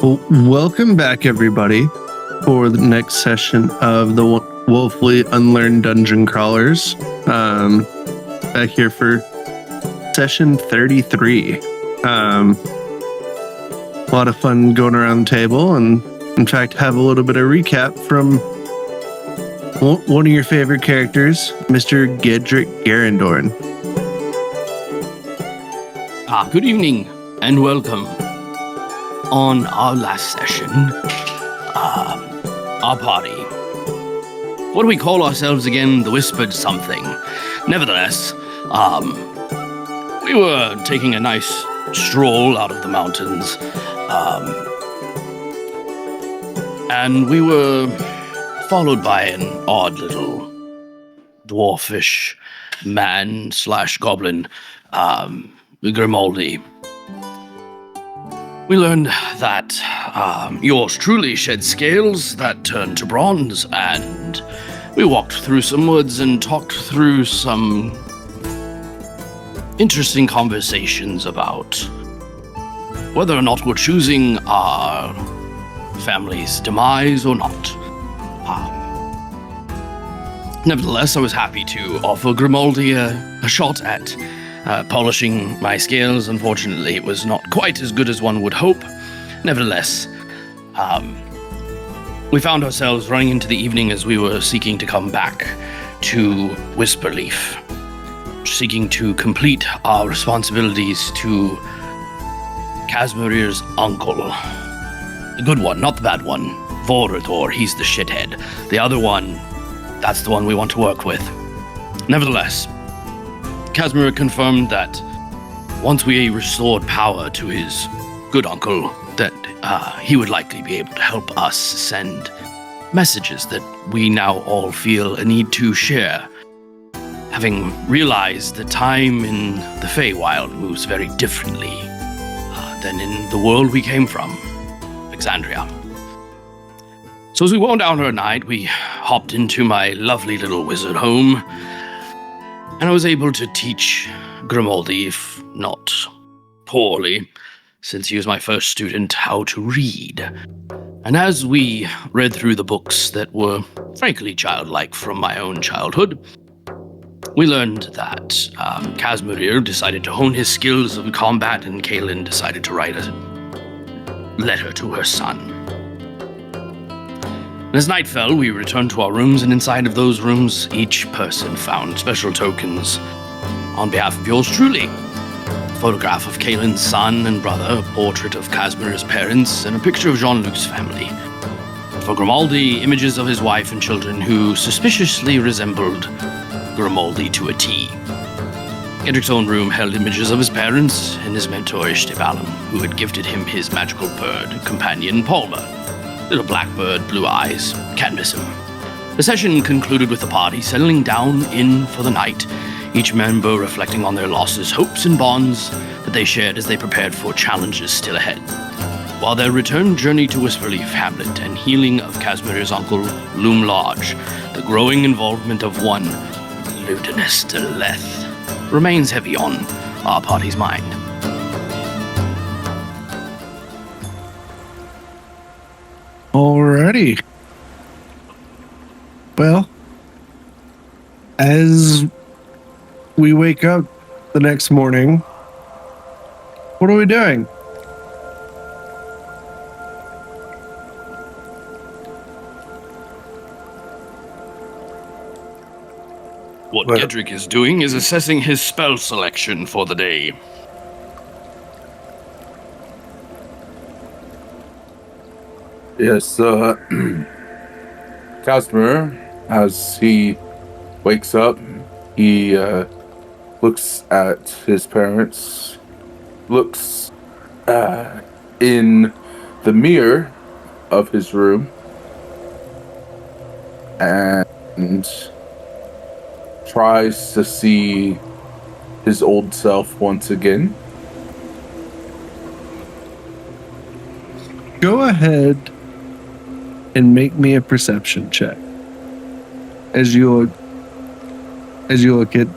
Well, welcome back, everybody, for the next session of the Woefully Unlearned Dungeon Crawlers. Back here for session 33. A lot of fun going around the table, and in fact, have a little bit of recap from one of your favorite characters, Mr. Gederik Garandorn. Good evening, and welcome. On our last session, our party. What do we call ourselves again? The Whispered Something. Nevertheless, we were taking a nice stroll out of the mountains, and we were followed by an odd little dwarfish man/goblin, Grimaldi. We learned that yours truly shed scales that turned to bronze, and we walked through some woods and talked through some interesting conversations about whether or not we're choosing our family's demise or not. Nevertheless, I was happy to offer Grimaldi a shot at polishing my scales. Unfortunately, it was not quite as good as one would hope. Nevertheless, we found ourselves running into the evening as we were seeking to come back to Whisperleaf, seeking to complete our responsibilities to Casmirir's uncle. The good one, not the bad one. Vorathor, he's the shithead. The other one, that's the one we want to work with. Nevertheless, Casmirir confirmed that once we restored power to his good uncle, that he would likely be able to help us send messages that we now all feel a need to share. Having realized that time in the Feywild moves very differently than in the world we came from, Alexandria. So as we wound down our night, we hopped into my lovely little wizard home, and I was able to teach Grimaldi, if not poorly, since he was my first student, how to read. And as we read through the books that were frankly childlike from my own childhood, we learned that Casmirir decided to hone his skills of combat, and Kaelin decided to write a letter to her son. As night fell, we returned to our rooms, and inside of those rooms, each person found special tokens on behalf of yours truly. A photograph of Kaelin's son and brother, a portrait of Casmirir's parents, and a picture of Jean-Luc's family. For Grimaldi, images of his wife and children who suspiciously resembled Grimaldi to a T. Gederik's own room held images of his parents and his mentor Ishtivalim, who had gifted him his magical bird companion Palmer. Little blackbird, blue eyes, can't miss him. The session concluded with the party settling down in for the night, each member reflecting on their losses, hopes, and bonds that they shared as they prepared for challenges still ahead. While their return journey to Whisperleaf Hamlet and healing of Casmirir's uncle loom large, the growing involvement of one Ludinus Deleth remains heavy on our party's mind. Alrighty. Well, as we wake up the next morning, what are we doing? What Gederik is doing is assessing his spell selection for the day. Yes, Casmirir, as he wakes up, he looks at his parents, looks in the mirror of his room, and tries to see his old self once again. Go ahead and make me a perception check as you look at.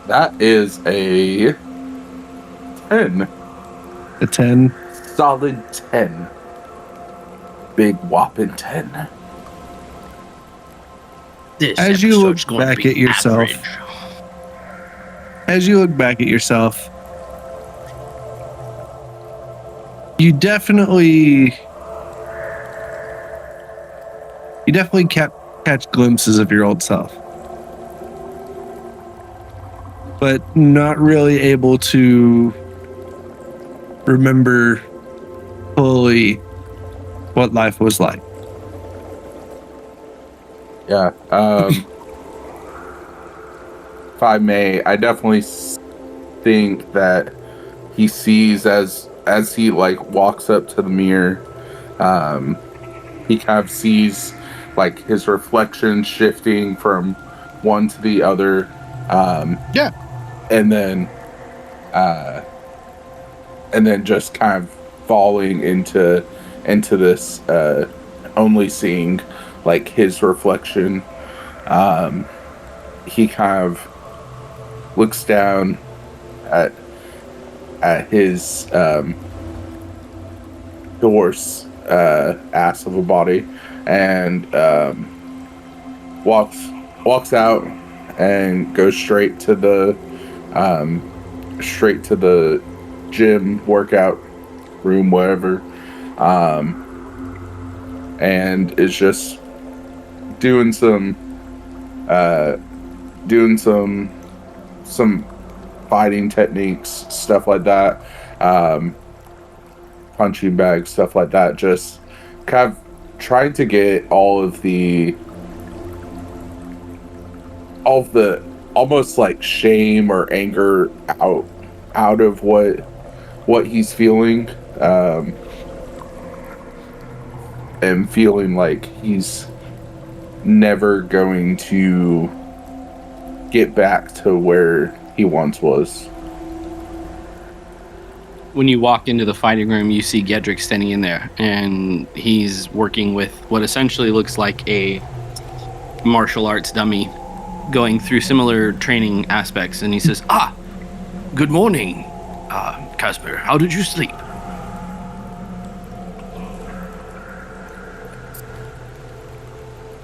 That is a 10. A 10. Solid 10. Big whopping 10. This As you look episode's gonna back be at yourself, average. as you look back at yourself, you definitely catch glimpses of your old self, but not really able to remember fully what life was like. Yeah. If I may, I definitely think that he sees as he like walks up to the mirror, he kind of sees like his reflection shifting from one to the other. And then just kind of falling into this only seeing like his reflection. He kind of looks down at his horse ass of a body and walks out and goes straight to the gym, workout room, whatever, and is just doing some fighting techniques, stuff like that, punching bags, stuff like that, just kind of trying to get all of the almost like shame or anger out of what he's feeling, and feeling like he's never going to get back to where he once was. When you walk into the fighting room, you see Gederik standing in there, and he's working with what essentially looks like a martial arts dummy, going through similar training aspects. And he says, Good morning, Casper. How did you sleep?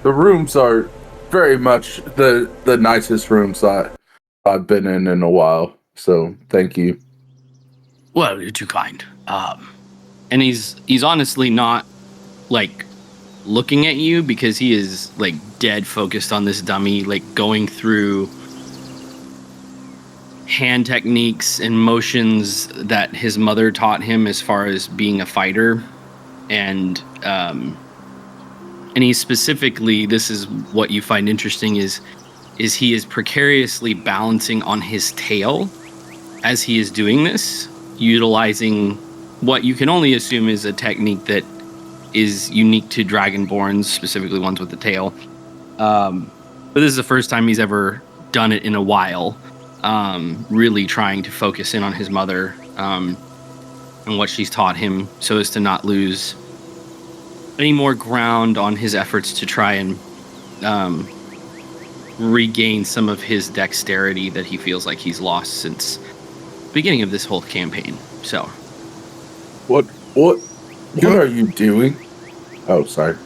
The rooms are very much the nicest rooms that I've been in a while. So thank you. Well, you're too kind. and he's honestly not like looking at you, because he is like dead focused on this dummy, like going through hand techniques and motions that his mother taught him as far as being a fighter. And he specifically, this is what you find interesting, is he is precariously balancing on his tail as he is doing this, utilizing what you can only assume is a technique that is unique to Dragonborns, specifically ones with the tail. But this is the first time he's ever done it in a while, really trying to focus in on his mother and what she's taught him, so as to not lose any more ground on his efforts to try and regain some of his dexterity that he feels like he's lost since the beginning of this whole campaign. So, What are you doing? Oh, sorry.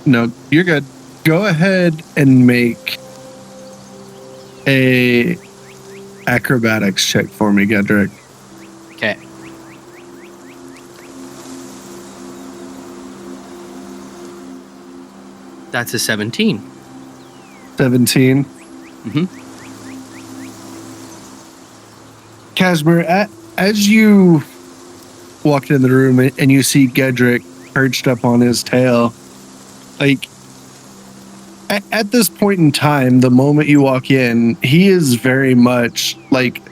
No, you're good. Go ahead and make a acrobatics check for me, Gederik. okay. That's a 17. 17. Mm-hmm. Casimir, as you walked in the room and you see Gederik perched up on his tail, like, at this point in time, the moment you walk in, he is very much like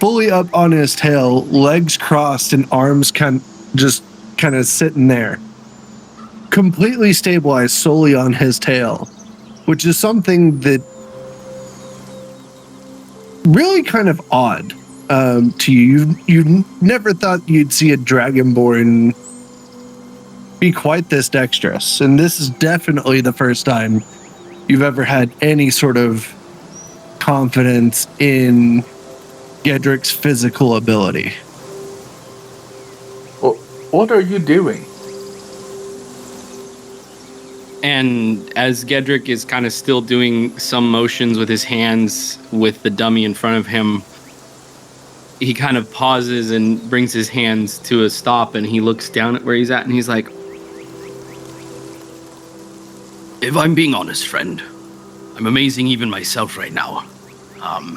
fully up on his tail, legs crossed and arms kind of sitting there, completely stabilized solely on his tail, which is something that really kind of odd to you. You never thought you'd see a Dragonborn be quite this dexterous, and this is definitely the first time you've ever had any sort of confidence in Gederik's physical ability. What are you doing? And as Gederik is kind of still doing some motions with his hands with the dummy in front of him, he kind of pauses and brings his hands to a stop, and he looks down at where he's at, and he's like, If I'm being honest, friend, I'm amazing even myself right now. I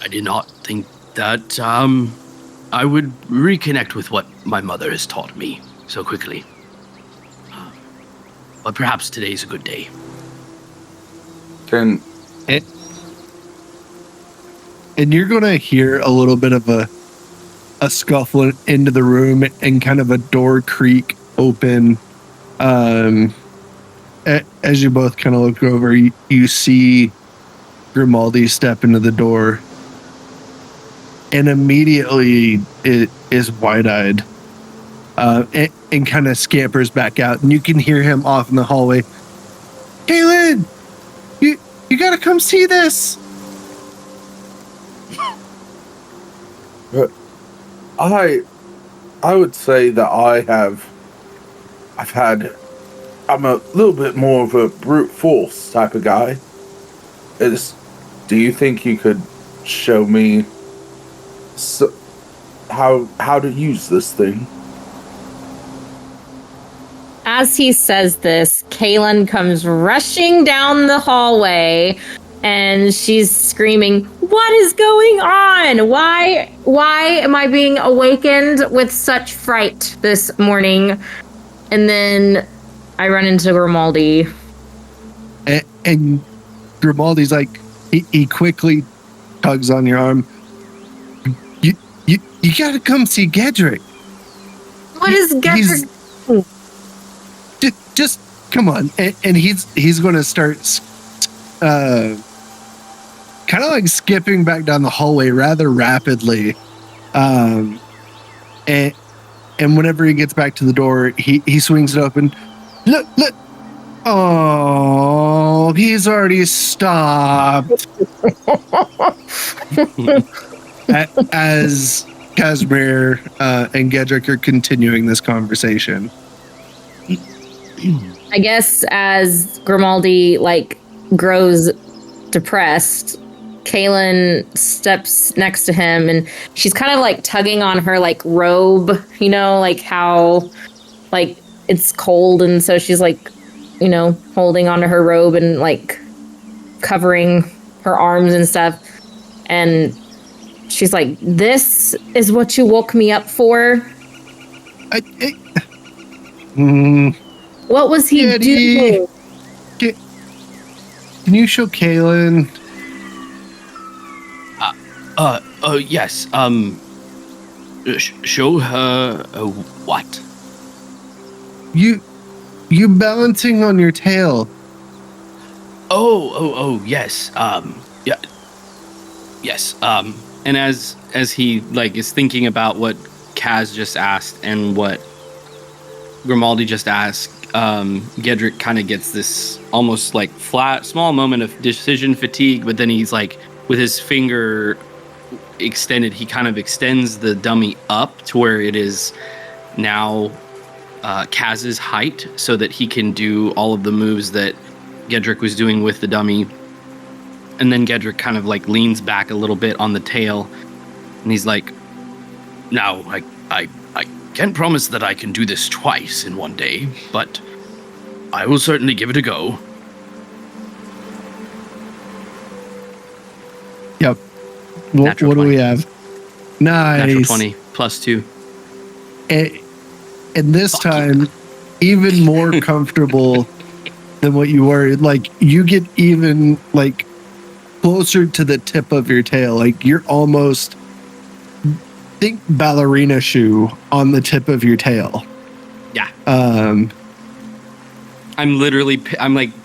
did not think that I would reconnect with what my mother has taught me so quickly. But perhaps today's a good day. Can And you're going to hear a little bit of a scuffle into the room and kind of a door creak open. As you both kind of look over, you see Grimaldi step into the door. And immediately it is wide-eyed and kind of scampers back out. And you can hear him off in the hallway. Kaylin, you got to come see this. I would say that I'm a little bit more of a brute force type of guy. Do you think you could show me how to use this thing? As he says this, Kaylin comes rushing down the hallway, and she's screaming, "What is going on? Why am I being awakened with such fright this morning?" And then I run into Grimaldi. And Grimaldi's like, he quickly tugs on your arm. You gotta come see Gederik. What is Gederik? Just come on. And he's going to start kind of like skipping back down the hallway rather rapidly. And whenever he gets back to the door, he swings it open. Look. Oh, he's already stopped. As Casimir and Gederik are continuing this conversation. I guess as Grimaldi grows depressed, Kaylin steps next to him, and she's kind of tugging on her robe, how it's cold, and so she's holding onto her robe and covering her arms and stuff, and she's like, "This is what you woke me up for?" What was he doing? Can you show Kaylin? Yes. Show her what? You balancing on your tail. Oh, yes. Yeah. Yes. and as he is thinking about what Kaz just asked and what Grimaldi just asked, Gederik kind of gets this almost flat, small moment of decision fatigue, but then he's with his finger extended, he kind of extends the dummy up to where it is now Kaz's height, so that he can do all of the moves that Gederik was doing with the dummy. And then Gederik kind of leans back a little bit on the tail, and he's like, Now, I can't promise that I can do this twice in one day, but I will certainly give it a go. Yep. What do we have? Nice. natural 20 +2. And this time, even more comfortable than what you were. You get even closer to the tip of your tail. You're almost, think ballerina shoe on the tip of your tail. Yeah. Um, I'm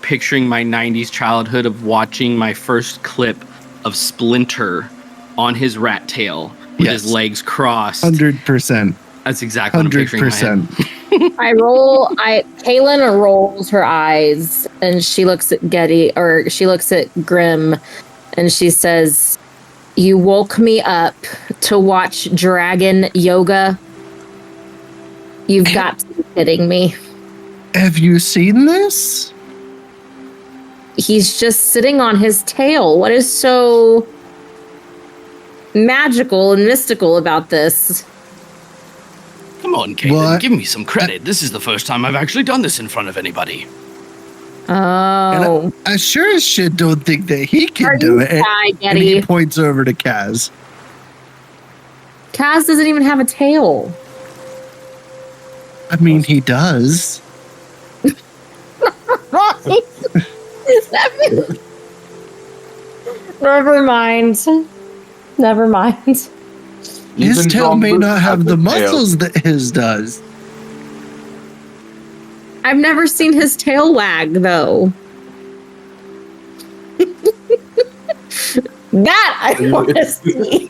picturing my 90s childhood of watching my first clip of Splinter on his rat tail with his legs crossed. 100%. That's exactly what I'm picturing in my head. 100%. Kaylin rolls her eyes, and she looks at she looks at Grim, and she says, "You woke me up to watch dragon yoga You've got to be kidding me. Have you seen this? He's just sitting on his tail. What is so magical and mystical about this? Come on, Caitlin, give me some credit. This is the first time I've actually done this in front of anybody. Oh. And I sure as shit don't think that he can do it. And he points over to Kaz. Kaz doesn't even have a tail. I mean, he does. Never mind. Never mind. His tail may not have the muscles that his does. I've never seen his tail wag, though. That I want to see.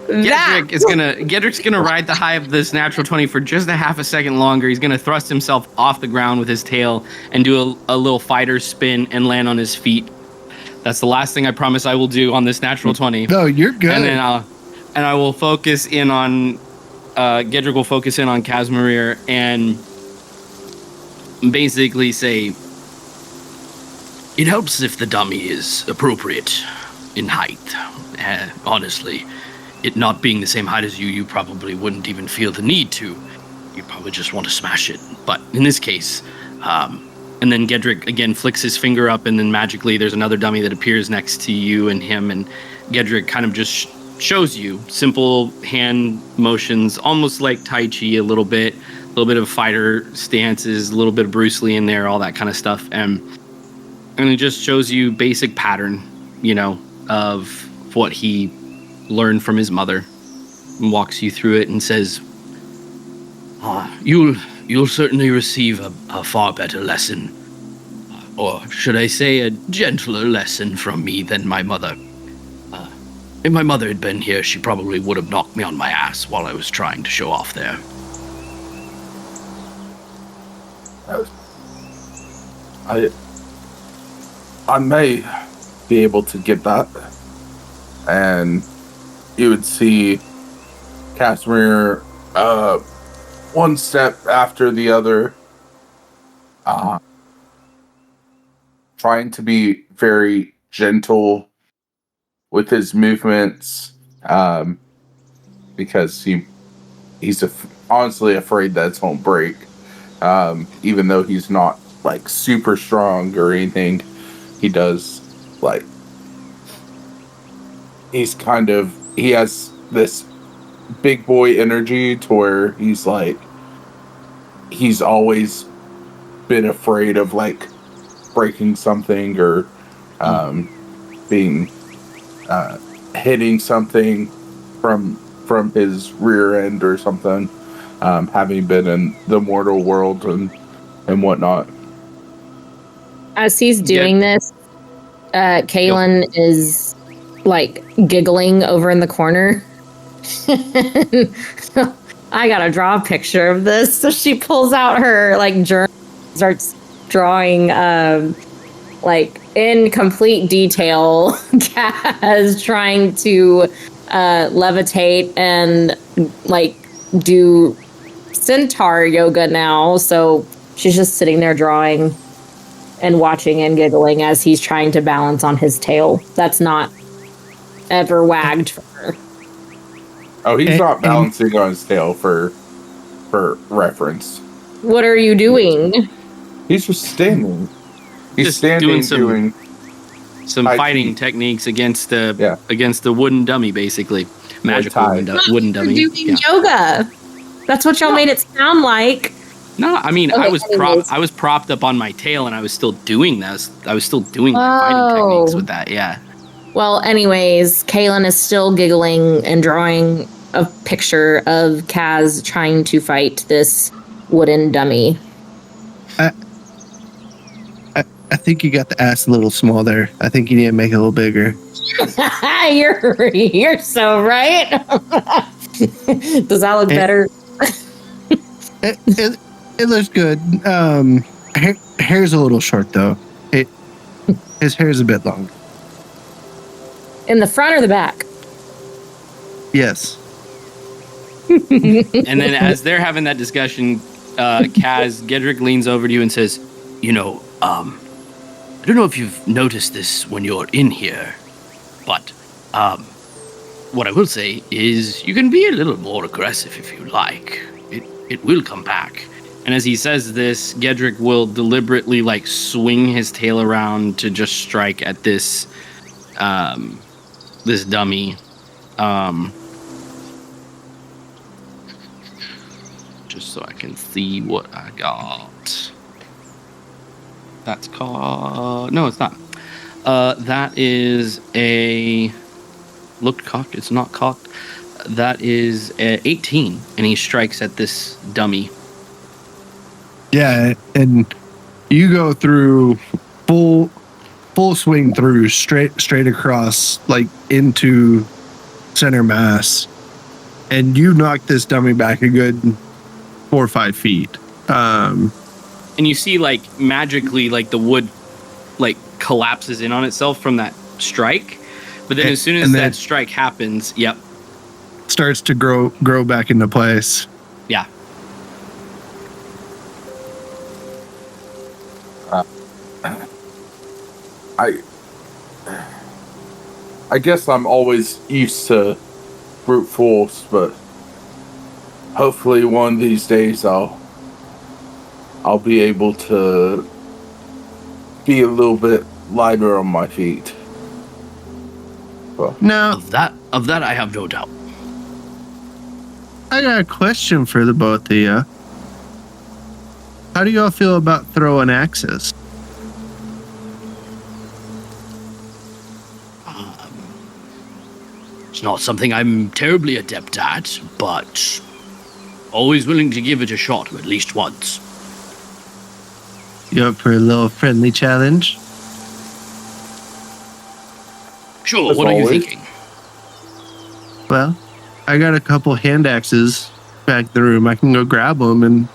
Gederik's gonna ride the high of this natural 20 for just a half a second longer. He's gonna thrust himself off the ground with his tail and do a little fighter spin and land on his feet. That's the last thing I promise I will do on this natural 20. No, you're good. And then I will focus in on Gederik will focus in on Kazmarir and basically say, it helps if the dummy is appropriate in height. Honestly, it not being the same height as you, you probably wouldn't even feel the need to. You'd probably just want to smash it. But in this case, and then Gederik again flicks his finger up, and then magically there's another dummy that appears next to you and him, and Gederik kind of just shows you simple hand motions, almost like Tai Chi a little bit of fighter stances, a little bit of Bruce Lee in there, all that kind of stuff, and it just shows you basic pattern, of what he learned from his mother, and walks you through it and says, You'll certainly receive a far better lesson, or should I say a gentler lesson from me than my mother. If my mother had been here, she probably would have knocked me on my ass while I was trying to show off there. I may be able to get that. And you would see Casimir one step after the other, trying to be very gentle with his movements, because he's honestly afraid that it's going to break, even though he's not like super strong or anything. He does like he has this big boy energy to where he's always been afraid of like breaking something or hitting something from his rear end or something, having been in the mortal world and whatnot. As he's doing this, Kaylin is like giggling over in the corner. I gotta draw a picture of this. So she pulls out her like journal, starts drawing like in complete detail Kaz trying to levitate and like do centaur yoga now. So she's just sitting there drawing and watching and giggling as he's trying to balance on his tail. That's not ever wagged for her. Oh, he's not balancing on his tail for reference. What are you doing? He's just standing. He's just standing doing some fighting techniques against the wooden dummy, basically. Magical wooden dummy. You're doing yoga. That's what y'all made it sound like. No, I mean, okay, I was propped up on my tail, and I was still doing this. I was still doing my fighting techniques with that. Yeah. Well, anyways, Kaylin is still giggling and drawing a picture of Kaz trying to fight this wooden dummy. I think you got the ass a little small there. I think you need to make it a little bigger. You're so right. Does that look better? It looks good. Hair's a little short though. His hair's a bit long. In the front or the back? Yes. And then as they're having that discussion, Gederik leans over to you and says, I don't know if you've noticed this when you're in here, but what I will say is you can be a little more aggressive if you like. It will come back. And as he says this, Gederik will deliberately swing his tail around to just strike at this this dummy. Just so I can see what I got. That's called... No, it's not. That is a... Looked cocked. It's not cocked. That is 18, and he strikes at this dummy. Yeah, and you go through full swing through straight across, into center mass, and you knock this dummy back a good 4 or 5 feet. And you see, magically, the wood, collapses in on itself from that strike. But then as soon as that strike happens, yep. Starts to grow back into place. Yeah. I guess I'm always used to brute force, but hopefully one of these days I'll be able to be a little bit lighter on my feet. Well, Now, Of that, I have no doubt. I got a question for the both of you. How do y'all feel about throwing axes? It's not something I'm terribly adept at, but always willing to give it a shot at least once. You up for a little friendly challenge? Sure, As what are you always. thinking? Well, I got a couple hand axes back in the room. I can go grab them and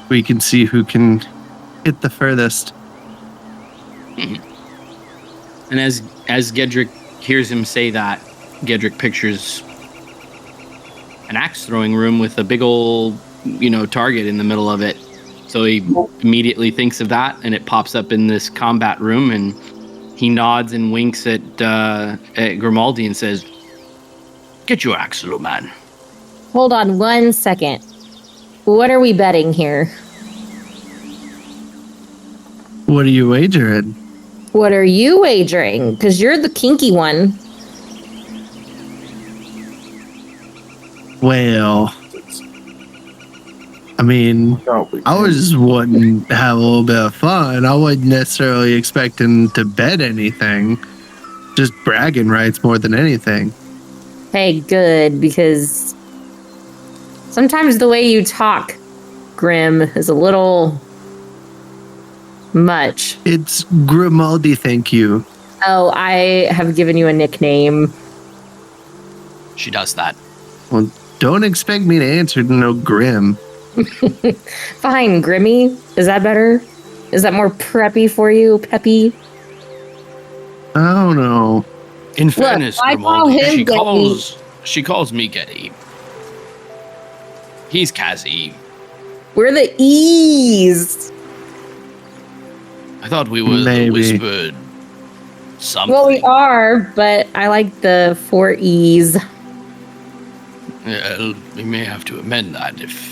we can see who can hit the furthest. And as Gederik hears him say that, Gederik pictures an axe throwing room with a big old, target in the middle of it. So he immediately thinks of that, and it pops up in this combat room, and he nods and winks at Grimaldi and says, "Get your axe, little man." Hold on 1 second. What are we betting here? What are you wagering? What are you wagering? Because you're the kinky one. Well, I mean, I was just wanting to have a little bit of fun. I wasn't necessarily expecting to bet anything. Just bragging rights more than anything. Hey, good, because sometimes the way you talk, Grim, is a little much. It's Grimaldi, thank you. Oh, I have given you a nickname. She does that. Well, don't expect me to answer to no Grim. Fine, Grimmy. Is that better? Is that more preppy for you? Peppy? I don't know. In fairness, I call Grimaldi, him she calls me Getty. He's Kazi. We're the E's. I thought we were Maybe. the whispered something. Well, we are, but I like the 4 E's. Yeah, we may have to amend that if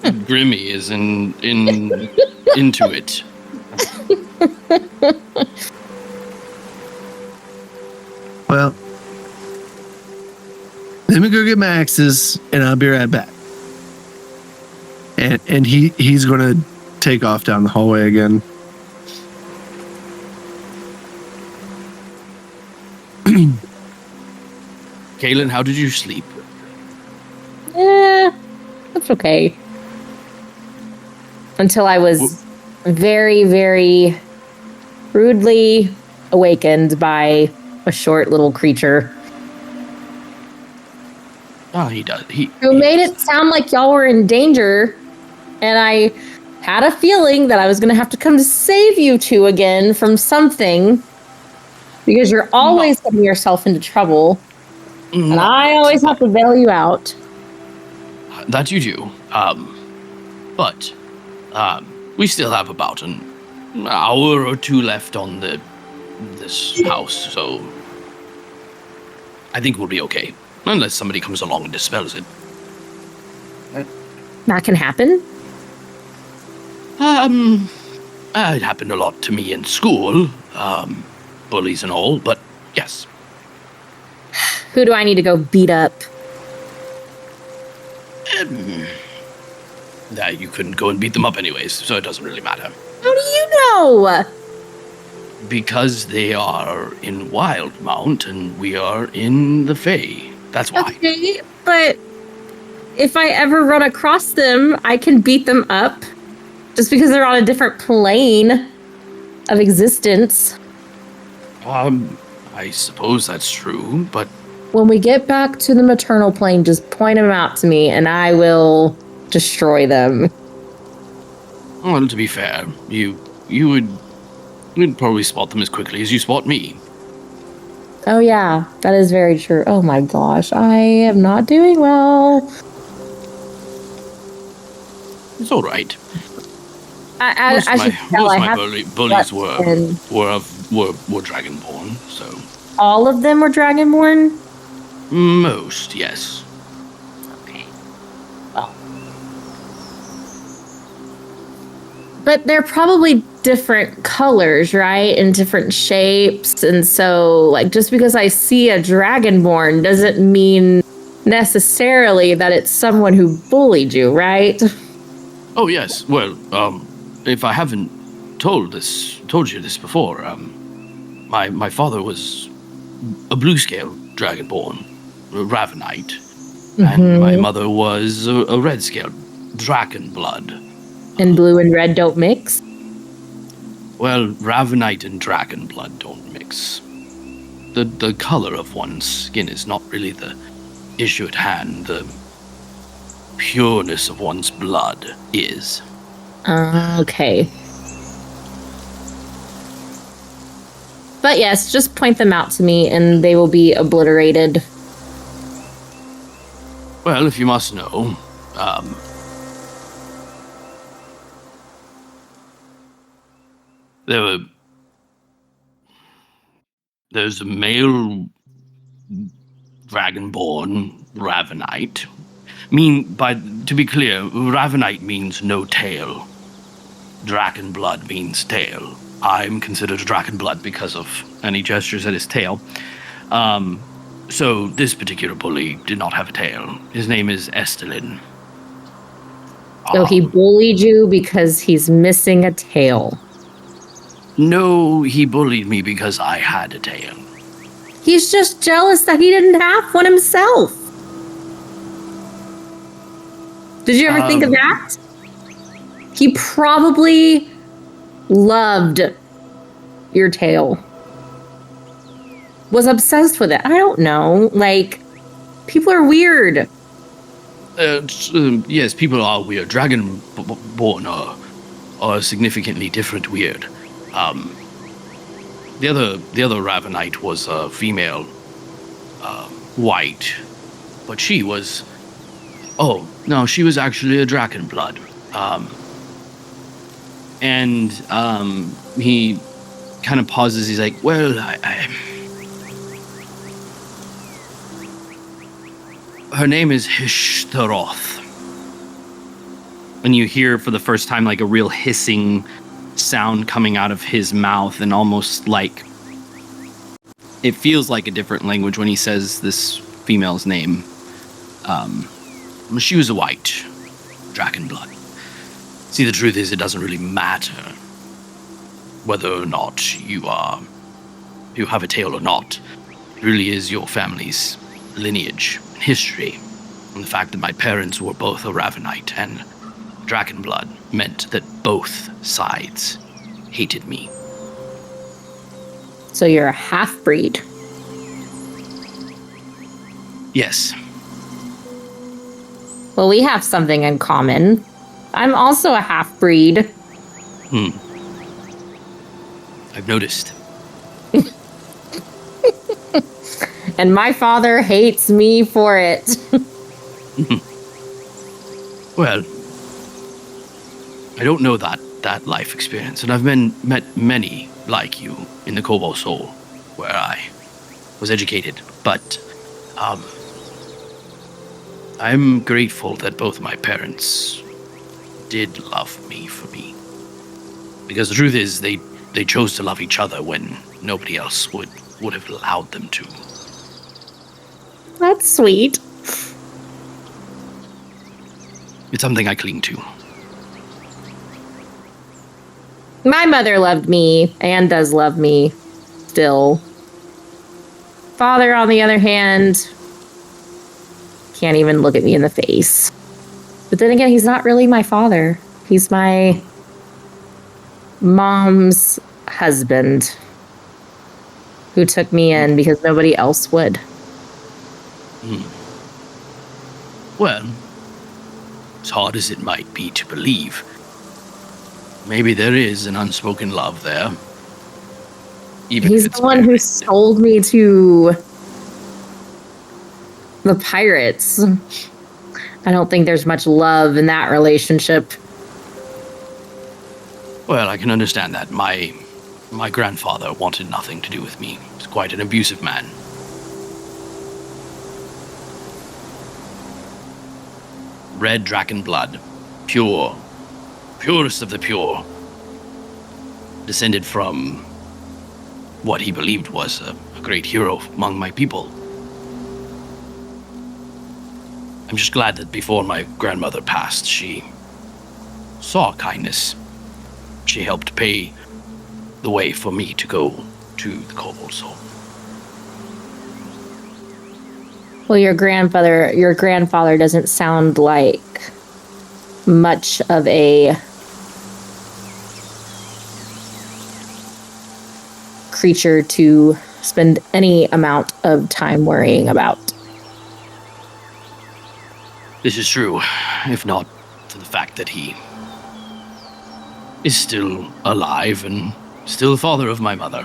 Grimmy is into it. Well, let me go get my axes, and I'll be right back. And he's gonna take off down the hallway again. Kaylin, how did you sleep? That's okay. Until I was very, very rudely awakened by a short little creature Oh, he does. who made it sound like y'all were in danger, and I had a feeling that I was going to have to come to save you two again from something, because you're always getting yourself into trouble. And I always have to bail you out. That you do. But we still have about an hour or two left on this house, so I think we'll be okay. Unless somebody comes along and dispels it. That can happen? It happened a lot to me in school. Bullies and all, but yes. Who do I need to go beat up? You couldn't go and beat them up anyways, so it doesn't really matter. How do you know? Because they are in Wildmount and we are in the Fey. That's why. Okay, but if I ever run across them, I can beat them up just because they're on a different plane of existence. I suppose that's true, but When we get back to the maternal plane, just point them out to me and I will destroy them. well, to be fair, you'd probably spot them as quickly as you spot me. Oh yeah, that is very true. Oh my gosh, I am not doing well. It's all right. As you can tell, Most I of my have bullies and were dragonborn, so all of them were dragonborn. most, yes. Okay. Well, but they're probably different colors, right? And different shapes. And so, like, just because I see a dragonborn doesn't mean necessarily that it's someone who bullied you, right? Oh yes. Well, if I haven't told you this before, my father was a blue scale dragonborn, a Ravenite, and my mother was a red scale dragon blood. And blue and red don't mix? Well, Ravenite and dragon blood don't mix. The color of one's skin is not really the issue at hand. The pureness of one's blood is. Okay. But yes, just point them out to me and they will be obliterated. Well, if you must know, there's a male dragonborn Ravenite. To be clear, Ravenite means no tail. Dragon blood means tail. I'm considered a dragon blood because of, and he gestures at his tail. So this particular bully did not have a tail. His name is Estelin. So he bullied you because he's missing a tail. No, he bullied me because I had a tail. He's just jealous that he didn't have one himself. Did you ever think of that? He probably loved your tail. Was obsessed with it. I don't know. Like, people are weird. Yes, people are weird. Dragonborn are significantly different weird. The other Ravenite was a female, white, but she was. Oh no, she was actually a dragon blood. And he kind of pauses. He's like, "Well, her name is Hishtaroth." And you hear for the first time like a real hissing sound coming out of his mouth, and almost like it feels like a different language when he says this female's name. She was a white dragon blood. See, the truth is, it doesn't really matter whether or not you have a tail or not. It really is your family's lineage and history, and the fact that my parents were both a Ravenite and dragon blood meant that both sides hated me. So you're a half-breed. Yes. Well, we have something in common. I'm also a half-breed. I've noticed. And my father hates me for it. Well, I don't know that life experience, and I've met many like you in the Kobold Soul, where I was educated. But I'm grateful that both my parents did love me for me. Because the truth is, they chose to love each other when nobody else would have allowed them to. That's sweet. It's something I cling to. My mother loved me and does love me still. Father, on the other hand, can't even look at me in the face. But then again, he's not really my father. He's my mom's husband who took me in because nobody else would. Well, as hard as it might be to believe, maybe there is an unspoken love there. Even He's the one who sold me to the pirates. I don't think there's much love in that relationship. Well, I can understand that. My grandfather wanted nothing to do with me. He was quite an abusive man. Red dragon blood. Pure. Purest of the pure. Descended from what he believed was a great hero among my people. I'm just glad that before my grandmother passed, she saw kindness. She helped pay the way for me to go to the Kobold Soul. Well, your grandfather doesn't sound like much of a creature to spend any amount of time worrying about. This is true, if not for the fact that he is still alive and still the father of my mother.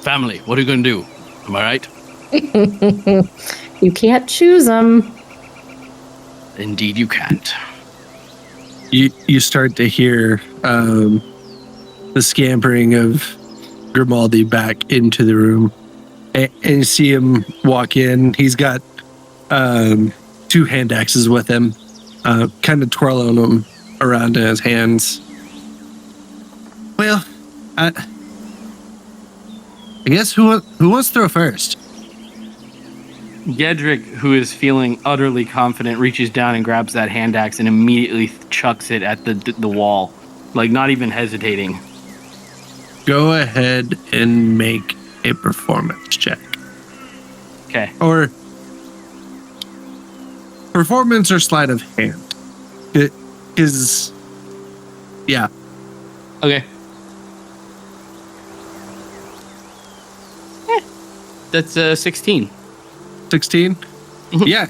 Family, what are you going to do? Am I right? You can't choose them. Indeed you can't. You start to hear the scampering of Grimaldi back into the room, and you see him walk in. He's got 2 hand axes with him, kind of twirling them around in his hands. Well, I guess who wants to throw first? Gederik, who is feeling utterly confident, reaches down and grabs that hand axe and immediately chucks it at the wall, like not even hesitating. Go ahead and make a performance check. Okay. Or performance or sleight of hand. It is, yeah. Okay. That's 16. 16? Yeah,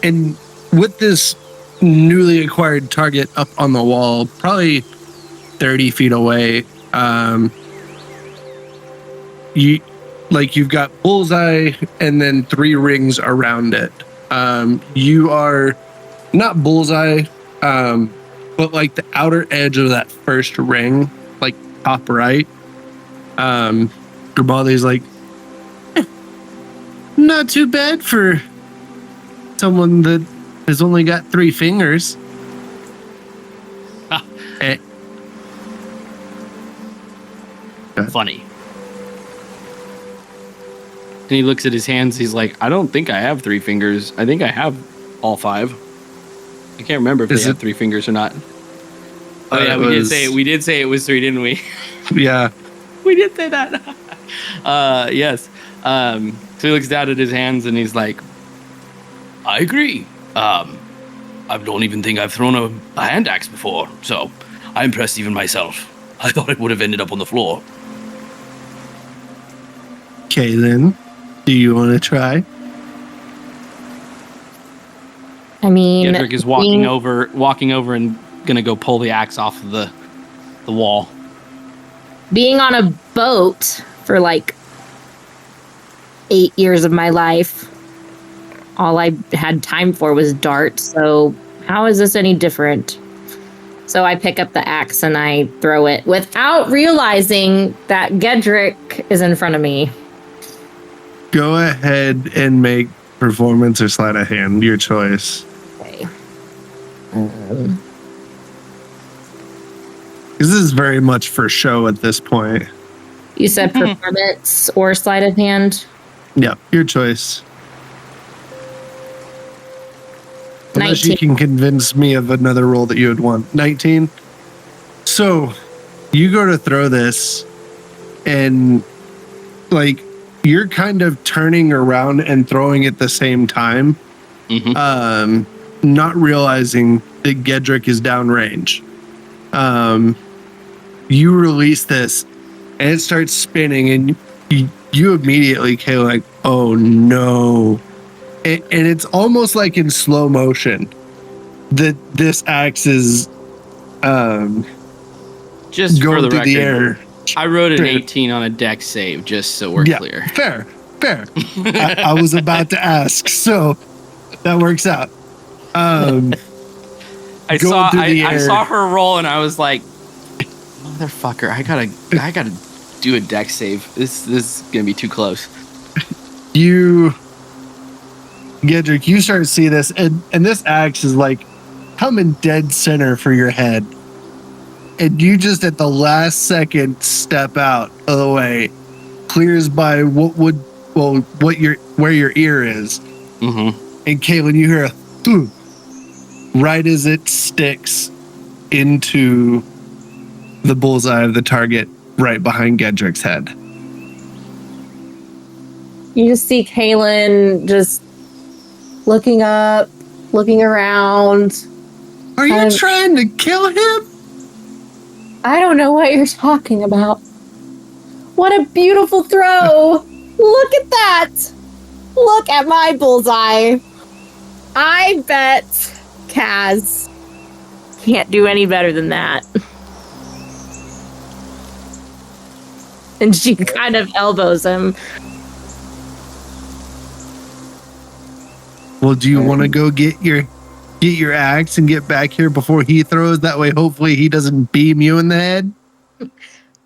and with this newly acquired target up on the wall, probably 30 feet away, you've got bullseye and then 3 rings around it. You are not bullseye, but like the outer edge of that first ring, like top right. Grimaldi's like, not too bad for someone that has only got 3 fingers. Funny. And he looks at his hands. He's like, I don't think I have 3 fingers. I think I have all 5. I can't remember if they have 3 fingers or not. Oh yeah, we did say it was 3, didn't we? Yeah. We did say that. Yes. So he looks down at his hands and he's like, I agree. I don't even think I've thrown a hand axe before, so I'm impressed even myself. I thought it would have ended up on the floor. Kaylin, do you want to try? I mean, Gederik is walking over and gonna go pull the axe off of the wall. being on a boat for like 8 years of my life, all I had time for was dart. So how is this any different? So I pick up the axe and I throw it without realizing that Gederik is in front of me. Go ahead and make performance or sleight of hand, your choice. Okay. This is very much for show at this point. You said performance or sleight of hand? Yeah, your choice. Unless 19. you can convince me of another roll that you would want. 19. So you go to throw this and like you're kind of turning around and throwing at the same time. Not realizing that Gederik is downrange. You release this and it starts spinning and you immediately came like, oh no. And it's almost like in slow motion that this axe is Just going for the through record, the air. I wrote an Fair. 18 on a deck save, just so we're clear. Fair. I was about to ask, so that works out. I going through the I air. saw her roll and I was like, motherfucker, I gotta do a deck save. This is gonna be too close. Gederik, you start to see this, and this axe is like coming dead center for your head. And you just at the last second step out of the way, clears by where your ear is. Mm-hmm. And Caitlin, you hear a thud right as it sticks into the bullseye of the target right behind Gederik's head. You just see Kaylin just looking up, looking around. Are you trying to kill him? I don't know what you're talking about. What a beautiful throw! Look at that! Look at my bullseye. I bet Kaz can't do any better than that. And she kind of elbows him. Well, do you want to go get your axe and get back here before he throws? That way, hopefully, he doesn't beam you in the head.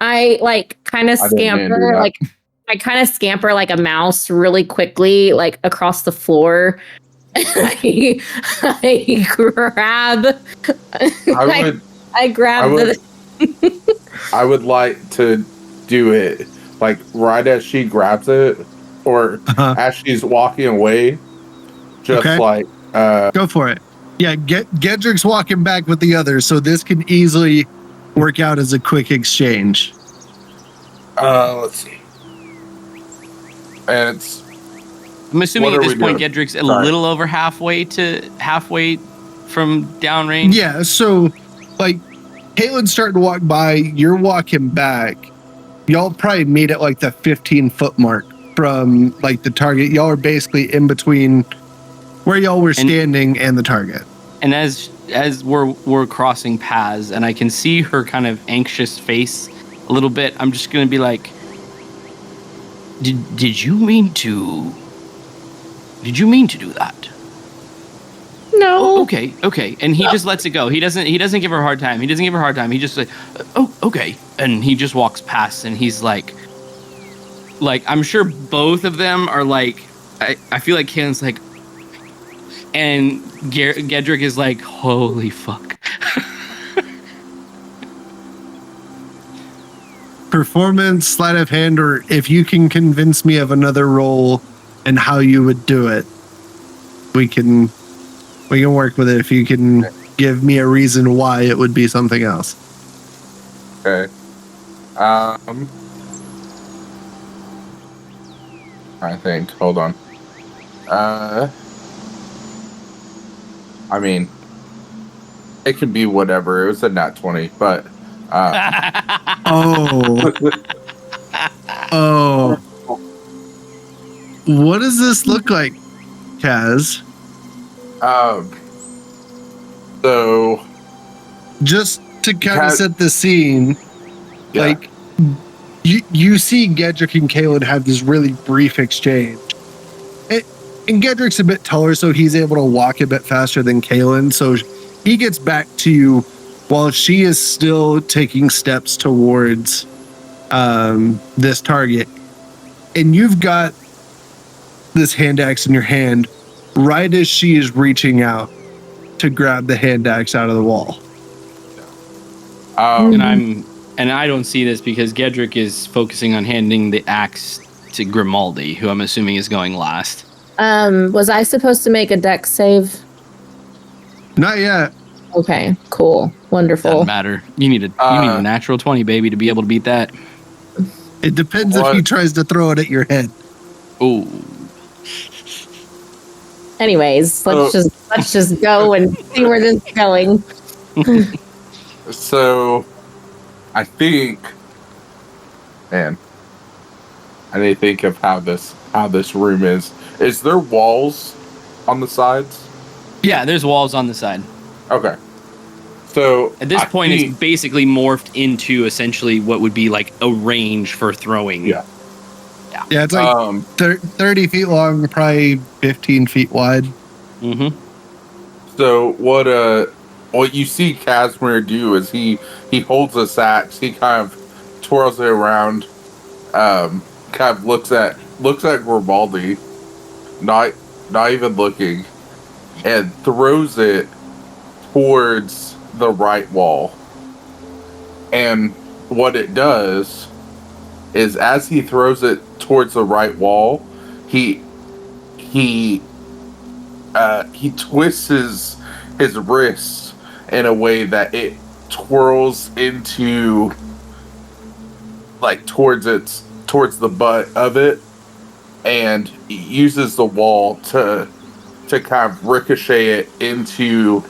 I kind of scamper, I kind of scamper like a mouse really quickly, like across the floor. I grab. I grab I would like to do it like right as she grabs it, or as she's walking away. Just Okay. Go for it. Yeah, Gederik's walking back with the others, so this can easily work out as a quick exchange. Let's see. And it's I'm assuming What at are this we point doing? Gederik's a Sorry. little over halfway from downrange. Yeah, so like Caitlin's starting to walk by, you're walking back. Y'all probably meet at like the 15-foot mark from like the target. Y'all are basically in between where y'all were standing and the target. And as we're crossing paths, and I can see her kind of anxious face a little bit, I'm just gonna be like, Did you mean to do that? No. Oh, okay. And he just lets it go. He doesn't give her a hard time. He just like, oh, okay. And he just walks past, and he's like I'm sure both of them are like, I feel like Kalen's like, and Gederik is like, holy fuck. Performance, sleight of hand, or if you can convince me of another role and how you would do it, we can work with it. If you can give me a reason why it would be something else. okay. I think. Hold on. I mean, it could be whatever. It was a nat 20, but Oh. What does this look like, Kaz? So Just to kind of Kaz- set the scene, yeah. like you see Gederik and Kaelin have this really brief exchange. And Gederik's a bit taller, so he's able to walk a bit faster than Kaelin. So he gets back to you while she is still taking steps towards this target. And you've got this hand axe in your hand right as she is reaching out to grab the hand axe out of the wall. And I don't see this because Gederik is focusing on handing the axe to Grimaldi, who I'm assuming is going last. Was I supposed to make a dex save? Not yet. Okay, cool. Wonderful. Doesn't matter. You need a natural 20, baby, to be able to beat that. It depends if he tries to throw it at your head. Ooh. Anyways, let's just go and see where this is going. So, I think, man, I need to think of how this room is. Is there walls on the sides? Yeah, there's walls on the side. Okay. So at this point, it's basically morphed into essentially what would be like a range for throwing. Yeah. Yeah, it's like 30 feet long, probably 15 feet wide. Mm-hmm. So what you see Casimir do is he holds this axe, he kind of twirls it around, kind of looks at Grimaldi, not even looking, and throws it towards the right wall. And what it does is, as he throws it towards the right wall, he twists his wrists in a way that it twirls into, like, towards the butt of it, and uses the wall to kind of ricochet it into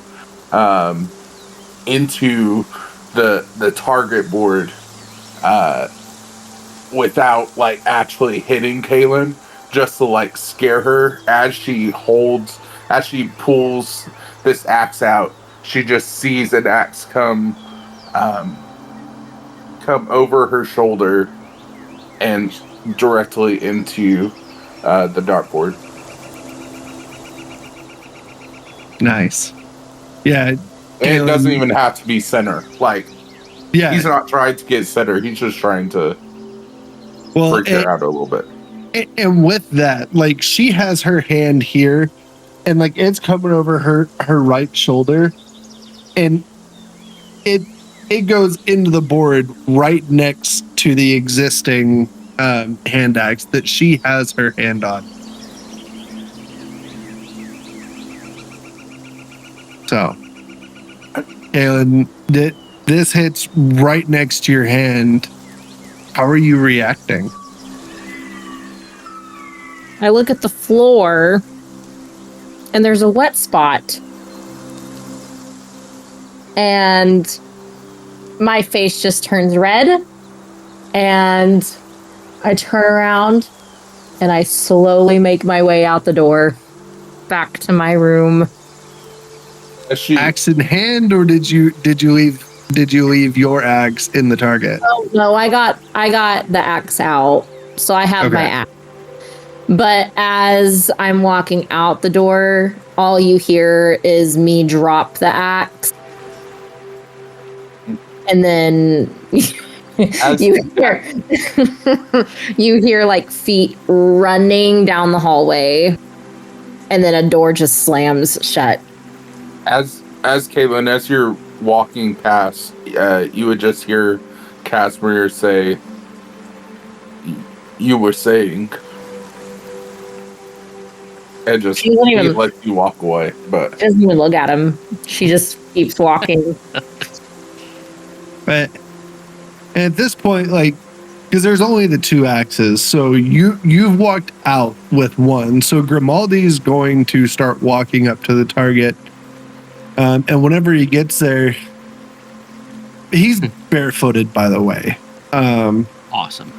the target board, without like actually hitting Kaelin, just to like scare her. As she pulls this axe out, she just sees an axe come over her shoulder and directly into the dartboard. Nice. Yeah. And it doesn't even have to be center. Like, yeah, he's not trying to get center. He's just trying to freak her out a little bit. And with that, like, she has her hand here, and like it's coming over her right shoulder, and it goes into the board right next to the existing hand axe that she has her hand on. So, Kaelin, this hits right next to your hand. How are you reacting? I look at the floor, and there's a wet spot. And my face just turns red, and I turn around, and I slowly make my way out the door, back to my room. Axe in hand, or did you leave your axe in the target? Oh, no, I got the axe out, so I have my axe. But as I'm walking out the door, all you hear is me drop the axe, and then you hear like feet running down the hallway, and then a door just slams shut. As Caitlin, as you're walking past, you would just hear Casimir say, "You were saying," and just he lets you walk away. But she doesn't even look at him. She just keeps walking. But at this point, like, because there's only the two axes, so you've walked out with one. So Grimaldi is going to start walking up to the target. And whenever he gets there, he's barefooted, by the way. Awesome.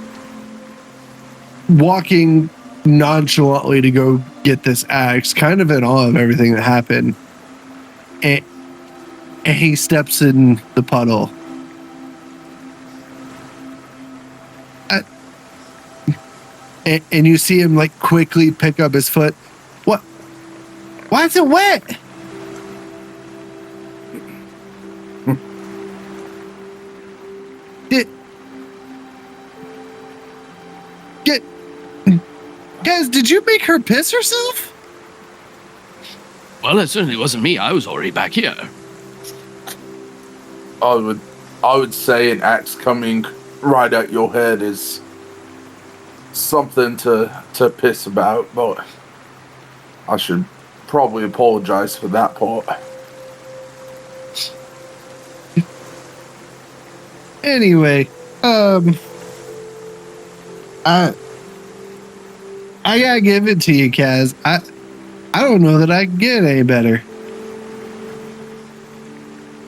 Walking nonchalantly to go get this axe, kind of in awe of everything that happened. And he steps in the puddle. and you see him like quickly pick up his foot. What? Why is it wet? Guys, did you make her piss herself? Well, it certainly wasn't me. I was already back here. I would say an axe coming right at your head is something to piss about, but I should probably apologize for that part. Anyway, I gotta give it to you, Kaz. I don't know that I can get any better.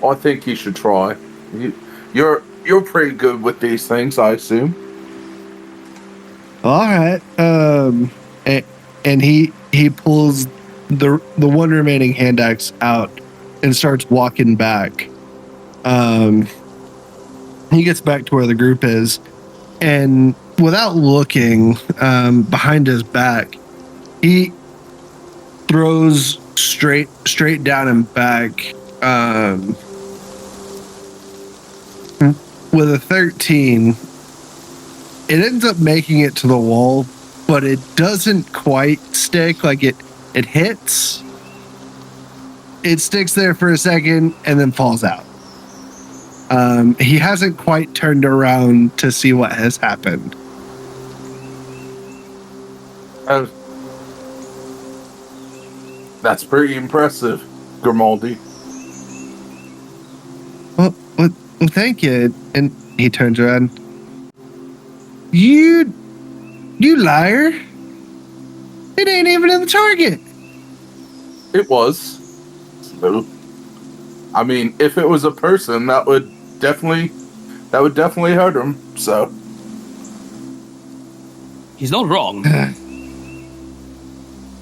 I think you should try. You're pretty good with these things, I assume. All right. And he pulls the one remaining hand axe out and starts walking back. He gets back to where the group is, and without looking behind his back, he throws straight down and back with a 13. It ends up making it to the wall, but it doesn't quite stick. Like it hits, it sticks there for a second and then falls out. He hasn't quite turned around to see what has happened. That's pretty impressive, Grimaldi. Well, thank you. And he turns around. You liar! It ain't even in the target. It was. So, I mean, if it was a person, that would definitely hurt him. So He's not wrong.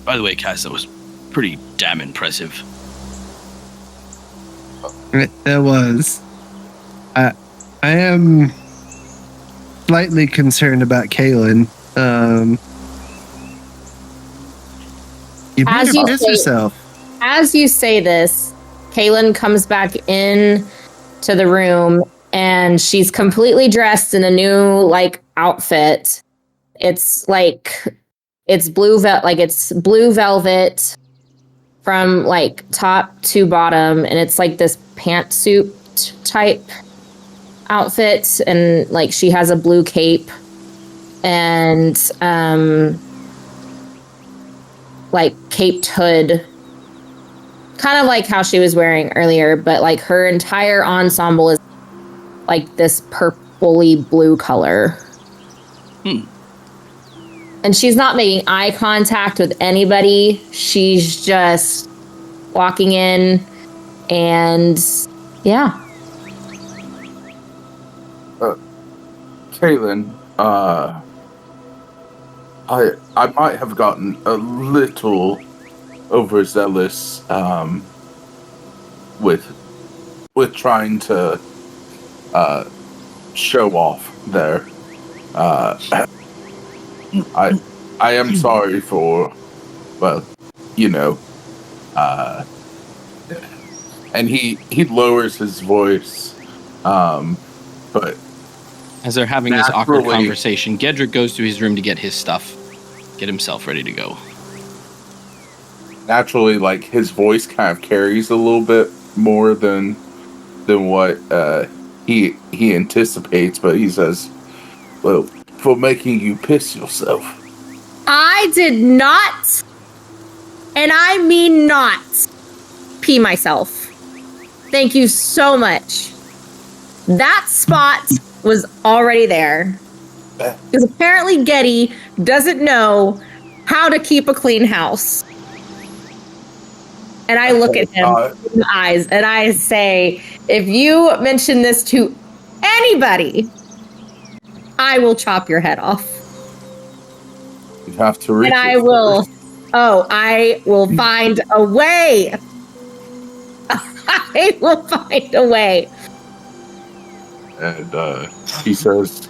By the way, Cass, that was pretty damn impressive. It was. I am slightly concerned about Kaylin. You better piss yourself. As you say this, Kaylin comes back in to the room, and she's completely dressed in a new outfit. It's it's blue velvet from top to bottom, and it's this pantsuit type outfit, and she has a blue cape and caped hood, kind of like how she was wearing earlier, but her entire ensemble is this purpley blue color. And she's not making eye contact with anybody. She's just walking in, and yeah. Kaylin, I might have gotten a little overzealous with trying to show off there. I am sorry for, and he lowers his voice, but as they're having this awkward conversation, Gederik goes to his room to get his stuff, get himself ready to go. Naturally, his voice kind of carries a little bit more than what he anticipates, but he says, "Well, for making you piss yourself." I did not, and I mean not, pee myself. Thank you so much. That spot was already there. Because apparently Getty doesn't know how to keep a clean house. And I look at him in the eyes and I say, if you mention this to anybody, I will chop your head off. You have to reach. And I will find a way. I will find a way. And he says,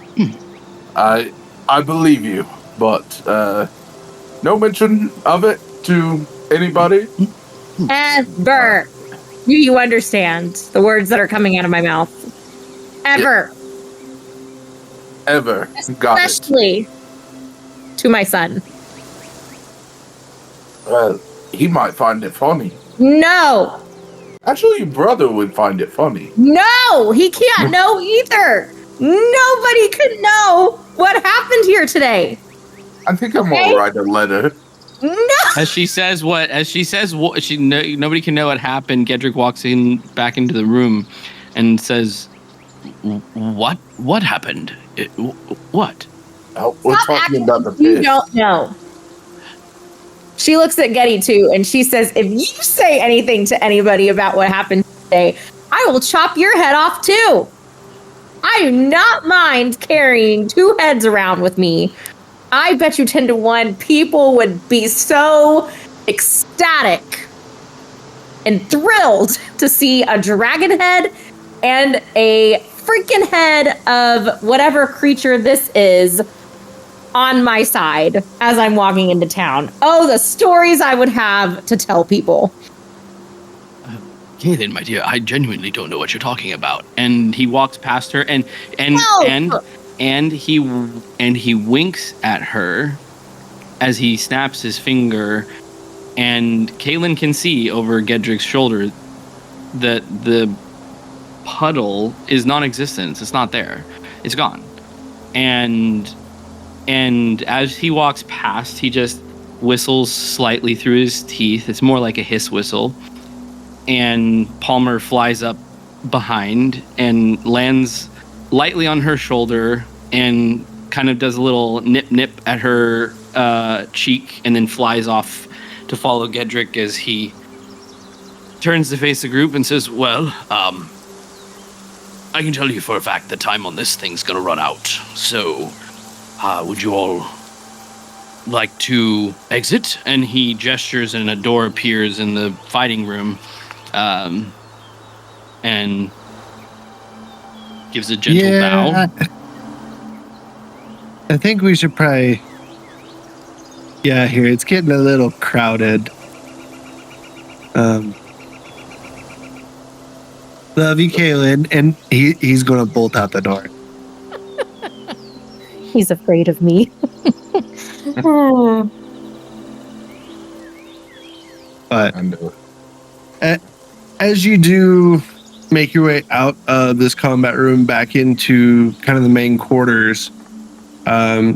I believe you. but no mention of it to anybody. Ever. Do you understand the words that are coming out of my mouth? Ever. Ever. Got it. Especially to my son. Well, he might find it funny. No. Actually, your brother would find it funny. No, he can't know either. Nobody could know what happened here today. I think I'm Okay. gonna write a letter. No. As she says what nobody can know what happened. Gederik walks back into the room and says, "What happened? What?" Oh, we're Stop talking acting about the like you fish. don't know. She looks at Getty too, and she says, "If you say anything to anybody about what happened today, I will chop your head off too. I do not mind carrying 2 heads around with me. I bet you 10 to 1 people would be so ecstatic and thrilled to see a dragon head and a freaking head of whatever creature this is on my side as I'm walking into town. Oh, the stories I would have to tell people." Kaylin, my dear, I genuinely don't know what you're talking about. And he walks past her and he winks at her as he snaps his finger, and Kaylin can see over Gederik's shoulder that the puddle is non-existent. It's not there. It's gone. And as he walks past, he just whistles slightly through his teeth. It's more like a hiss whistle. And Palmer flies up behind and lands lightly on her shoulder and kind of does a little nip at her cheek, and then flies off to follow Gederik as he turns to face the group and says, "Well, I can tell you for a fact the time on this thing's gonna run out. So, would you all like to exit?" And he gestures and a door appears in the fighting room, and gives a gentle bow. I think we should probably get out here. It's getting a little crowded. Love you, Kaylin. And he's going to bolt out the door. He's afraid of me. But I know. as you do make your way out of this combat room back into kind of the main quarters,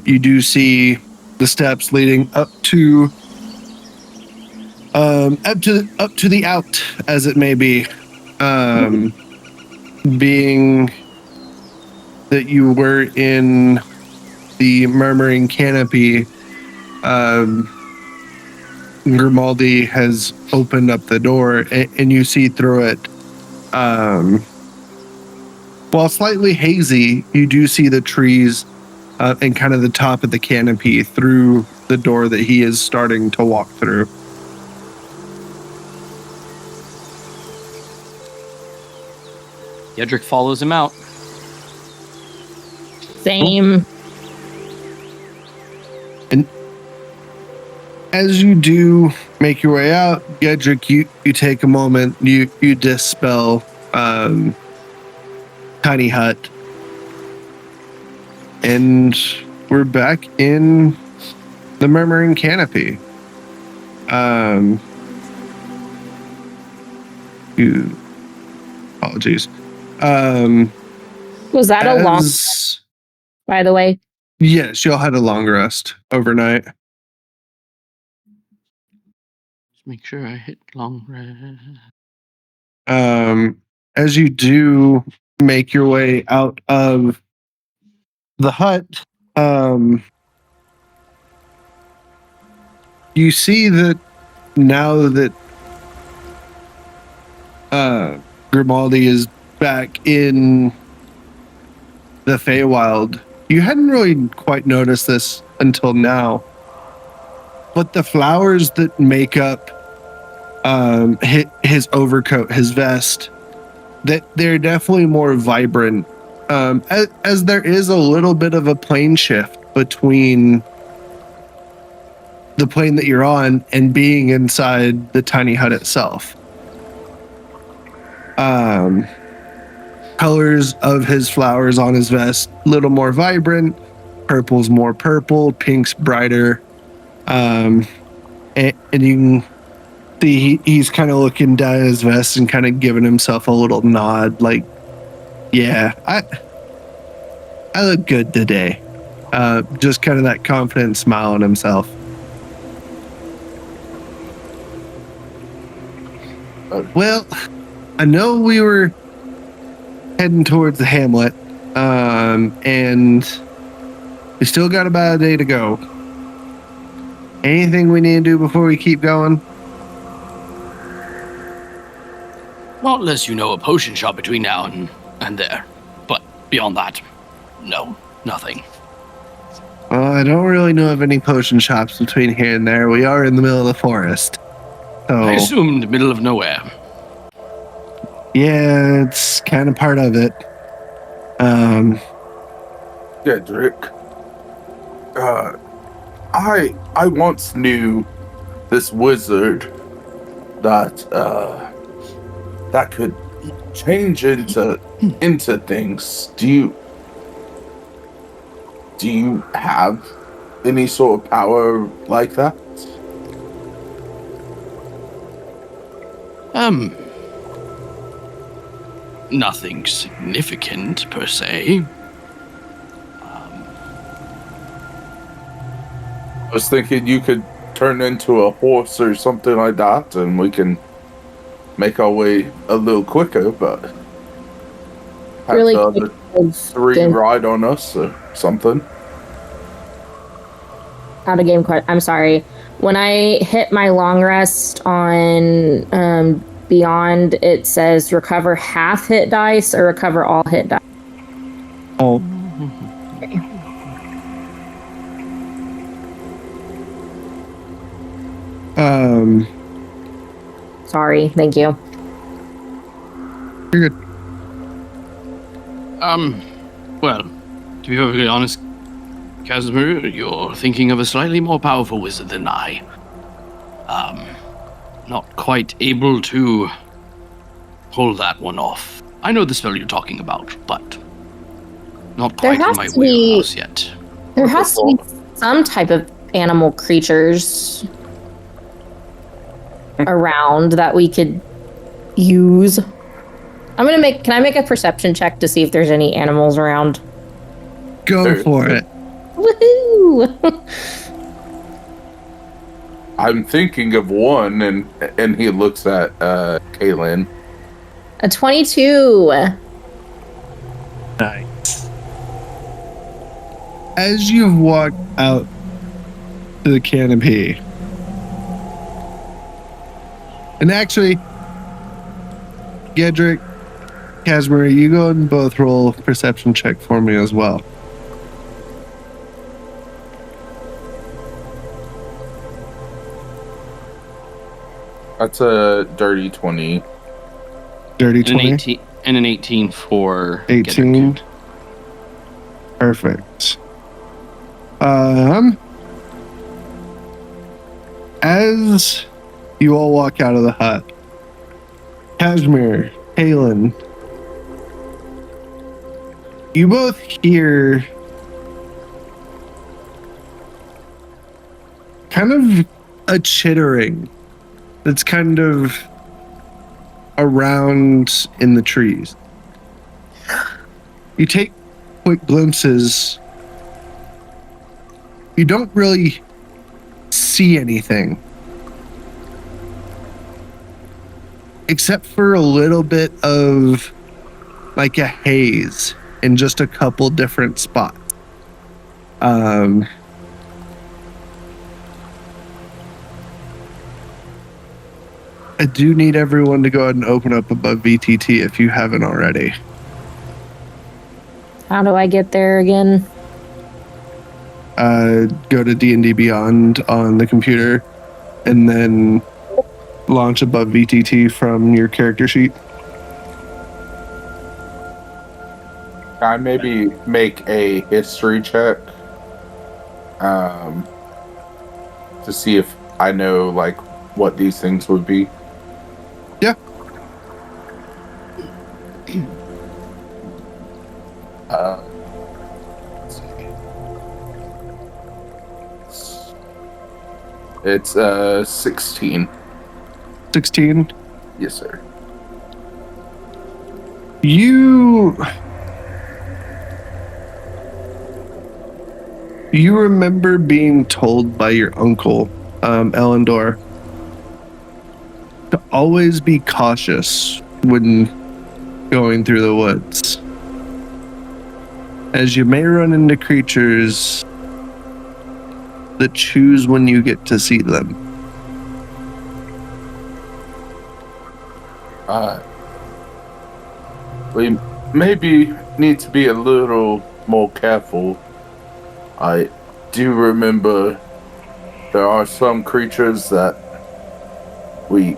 you do see the steps leading up to the out, as it may be, being that you were in the murmuring canopy. Grimaldi has opened up the door, and you see through it. While slightly hazy, you do see the trees and kind of the top of the canopy through the door that he is starting to walk through. Gederik follows him out. Same. And as you do make your way out, Gederik, you take a moment, you dispel Tiny Hut. And we're back in the Murmuring Canopy. Apologies. Was that a long, by the way? Yes, y'all had a long rest overnight. Just make sure I hit long rest. As you do make your way out of the hut, you see that now that Grimaldi is back in the Feywild, you hadn't really quite noticed this until now, but the flowers that make up his overcoat, his vest, that they're definitely more vibrant, as there is a little bit of a plane shift between the plane that you're on and being inside the tiny hut itself. Colors of his flowers on his vest, a little more vibrant. Purple's more purple, pink's brighter. And you can see he's kind of looking down at his vest and kind of giving himself a little nod, like, yeah, I look good today. Just kind of that confident smile on himself. Well, I know we were heading towards the hamlet, and we still got about a day to go. Anything we need to do before we keep going? Not unless you know a potion shop between now and there. But beyond that, no, nothing. Well, I don't really know of any potion shops between here and there. We are in the middle of the forest. So, I assumed middle of nowhere. yeah, it's kind of part of it. Gederik, I once knew this wizard that could change into things. Do you have any sort of power like that? Nothing significant per se. I was thinking you could turn into a horse or something like that, and we can make our way a little quicker, but have Really the other quick, three ride on us or something. out of game question. I'm sorry. When I hit my long rest on Beyond, it says recover half hit dice or recover all hit dice. Oh, Sorry. Thank you. you're good. Well, to be perfectly honest, Casimir, you're thinking of a slightly more powerful wizard than I. Not quite able to pull that one off. I know the spell you're talking about, but not There quite in has my to be- wheelhouse yet. There has to be some type of animal creatures around that we could use. Can I make a perception check to see if there's any animals around? Go for it. Woohoo! I'm thinking of one, and he looks at Kaylin. A 22. Nice. As you've walked out to the canopy, and actually, Gederik, Casimir, you go and both roll a perception check for me as well. That's a dirty 20. Dirty And an 20? 18 and an 18 for 18. Gederik. Perfect. As you all walk out of the hut, Casimir, Halen, you both hear kind of a chittering that's kind of around in the trees. You take quick glimpses. You don't really see anything except for a little bit of like a haze in just a couple different spots. I do need everyone to go ahead and open up above VTT if you haven't already. How do I get there again? Go to D&D Beyond on the computer and then launch above VTT from your character sheet. Can I maybe make a history check? to see if I know like what these things would be. Yeah. Let's see. It's 16. 16. Yes, sir. You remember being told by your uncle, Elendor, to always be cautious when going through the woods, as you may run into creatures that choose when you get to see them. We maybe need to be a little more careful. I do remember there are some creatures that we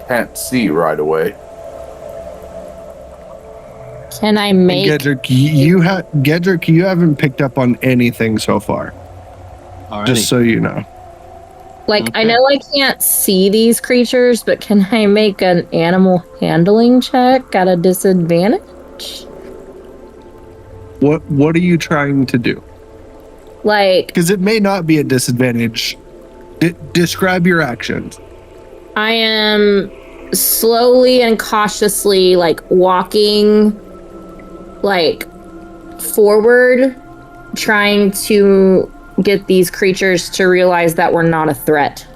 can't see right away. Can I make Gederik, you haven't picked up on anything so far. Alrighty. Just so you know. like I Okay. know I can't see these creatures, but can I make an animal handling check at a disadvantage? What are you trying to do? Like Because it may not be a disadvantage. Describe your actions. I am slowly and cautiously like walking like forward, trying to get these creatures to realize that we're not a threat.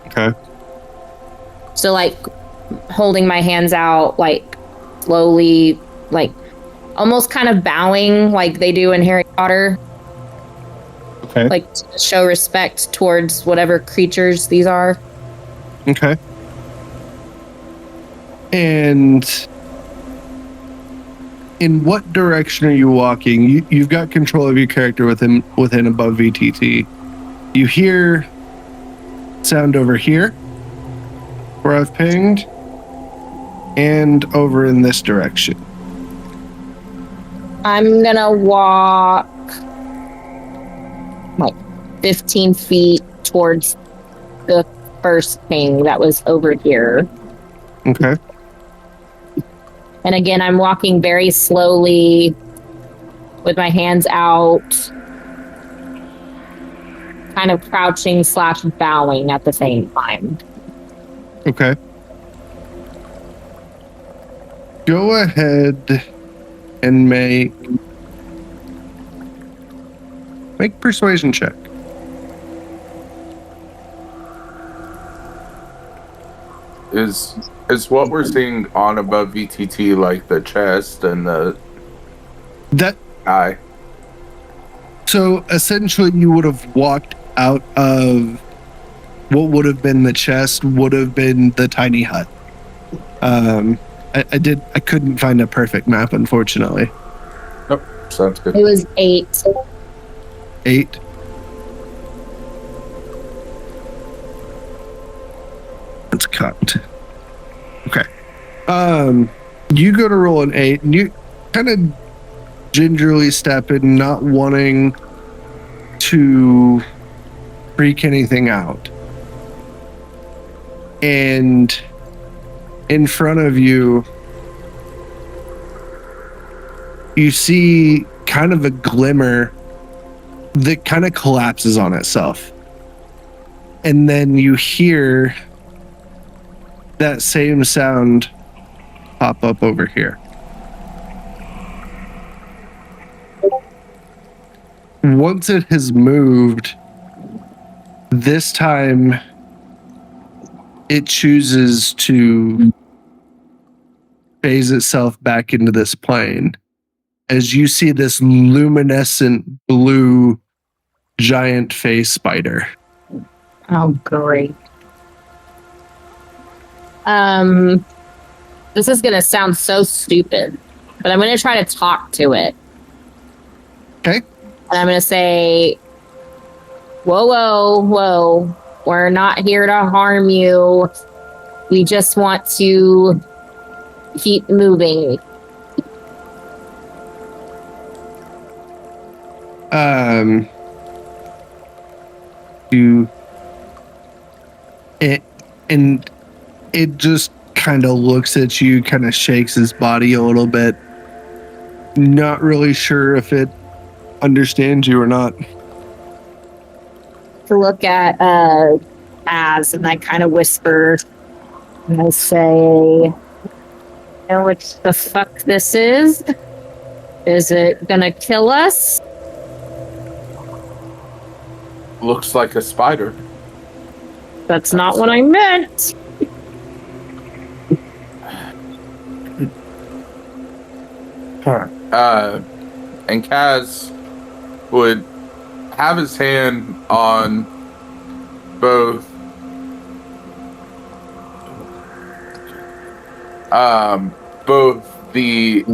Okay. So like holding my hands out, like slowly, like almost kind of bowing like they do in Harry Potter, Okay. like to show respect towards whatever creatures these are. Okay. And in what direction are you walking? You've got control of your character within above VTT. You hear sound over here, where I've pinged, and over in this direction. I'm gonna walk like 15 feet towards the first thing that was over here. Okay. And again, I'm walking very slowly with my hands out, kind of crouching / bowing at the same time. Okay. Go ahead and make persuasion check. Is what we're seeing on above VTT like the chest and the That eye? So essentially you would have walked out of what would have been the chest, would have been the tiny hut. I couldn't find a perfect map, unfortunately. Nope, sounds good. It was 8. 8. It's cut. Okay. You go to roll an 8 and you kind of gingerly step in, not wanting to freak anything out. And in front of you, you see kind of a glimmer that kind of collapses on itself. And then you hear that same sound pop up over here. Once it has moved, this time it chooses to phase itself back into this plane as you see this luminescent blue giant face spider. Oh, great. This is gonna sound so stupid, but I'm gonna try to talk to it. Okay. And I'm gonna say, whoa, whoa, whoa. We're not here to harm you. We just want to keep moving. You and it just kind of looks at you, kind of shakes its body a little bit. Not really sure if it understands you or not. To look at Az, and I kind of whisper, and I say, "You know what the fuck this is? Is it gonna kill us?" Looks like a spider. That's not what I meant. And Kaz would have his hand on both the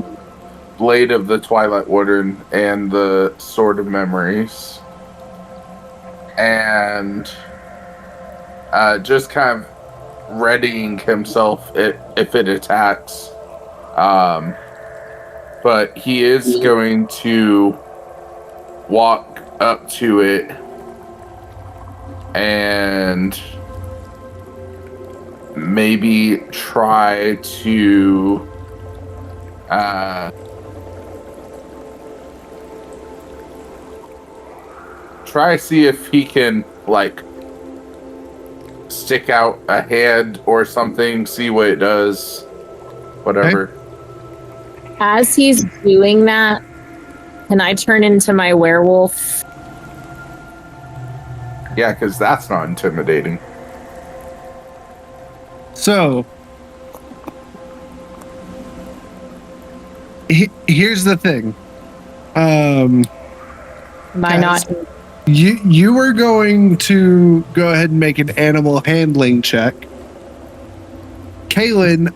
blade of the Twilight Warden and the Sword of Memories, and just kind of readying himself if it attacks. But he is going to walk up to it and maybe try to see if he can like stick out a hand or something, see what it does, whatever. Okay. As he's doing that, can I turn into my werewolf? Yeah, because that's not intimidating. So, here's the thing. Am I not? You were going to go ahead and make an animal handling check. Kaylin,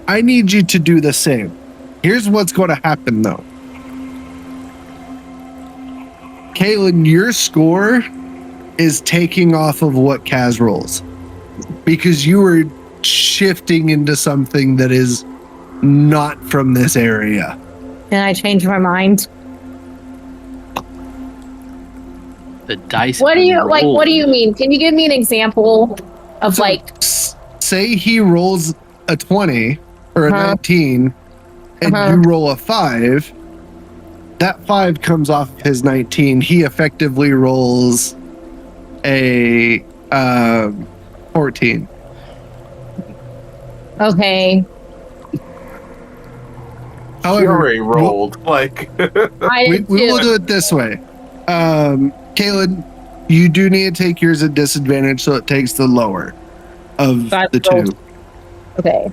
I need you to do the same. Here's what's going to happen, though. Kaylin, your score is taking off of what Kaz rolls, because you were shifting into something that is not from this area. Can I change my mind? The dice. What do you roll. like? What do you mean? Can you give me an example of So, like? say he rolls a 20 or a 19, and you roll a 5. That 5 comes off his 19. He effectively rolls a 14. Okay, He already rolled. Like I we did will too. do it this way. Kaylin, you do need to take yours at disadvantage, so it takes the lower of Got the rolled. two. Okay.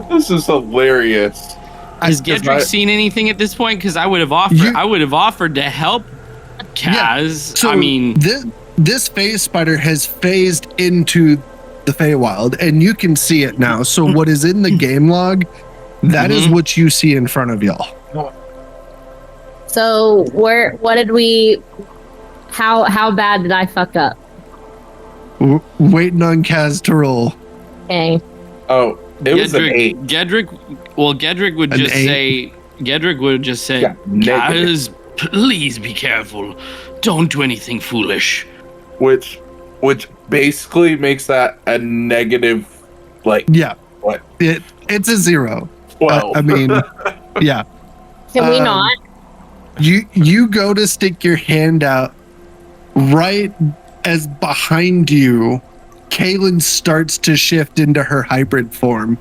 this is hilarious. Has Does Gederik not- seen anything at this point? Because I would have offered. You- I would have offered to help Kaz. So I mean, this phase spider has phased into the Feywild, and you can see it now. So what is in the game log, that is what you see in front of y'all. So what did we? How bad did I fuck up? Waiting on Kaz to roll. Okay. Oh, it was an 8. Gederik would An just 8? say. Gederik would just say, Yeah, negative. Kaz, please be careful. Don't do anything foolish. Which basically makes that a negative, like, Yeah, what? it's a 0. 12. I mean, yeah. Can we Um, not? You go to stick your hand out, right as behind you, Kaylin starts to shift into her hybrid form.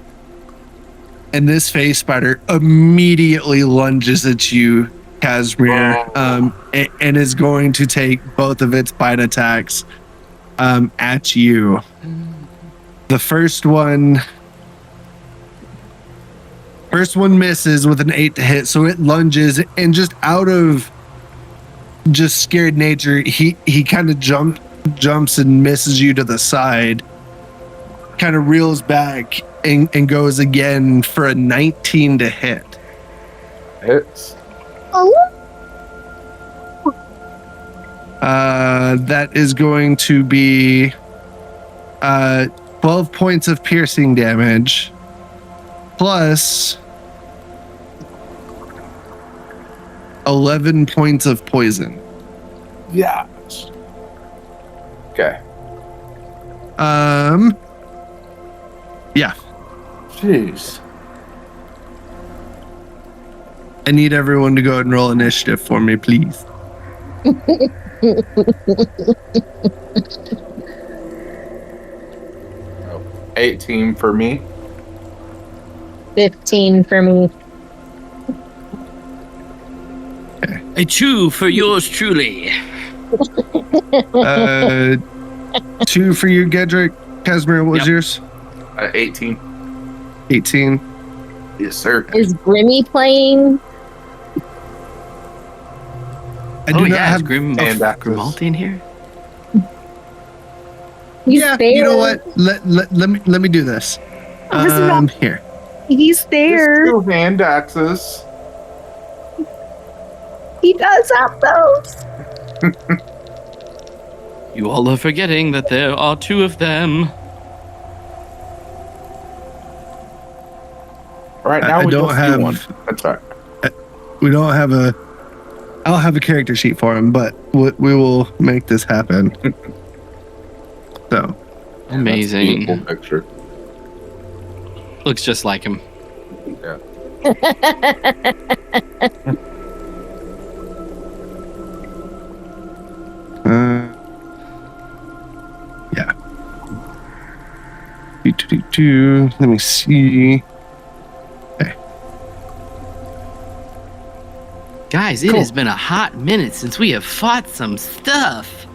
And this phase spider immediately lunges at you, Casimir, and is going to take both of its bite attacks at you. The first one misses with an 8 to hit, so it lunges, and just out of just scared nature, he kind of jumps and misses you to the side, kind of reels back and goes again for a 19 to hit. Hits. That is going to be 12 points of piercing damage. plus 11 points of poison. Yeah. Okay. Yeah. Jeez. I need everyone to go ahead and roll initiative for me, please. 18 for me. 15 for me. A 2 for yours truly. 2 for you, Gederik. Casimir, what was Yep. yours? 18. 18. Yes, sir. Is Grimmy playing? I do not have is Grimaldi in here? He's yeah, there. you know what? Let me do this. Here. He's there. There's 2 hand axes. He does have those. You all are forgetting that there are 2 of them. Right now, I we don't just have. do one. That's right. We don't have a. I'll have a character sheet for him, but we will make this happen. So. Amazing. Beautiful picture. Looks just like him. Yeah. Yeah. Let me see. Okay. Guys, it Cool. has been a hot minute since we have fought some stuff.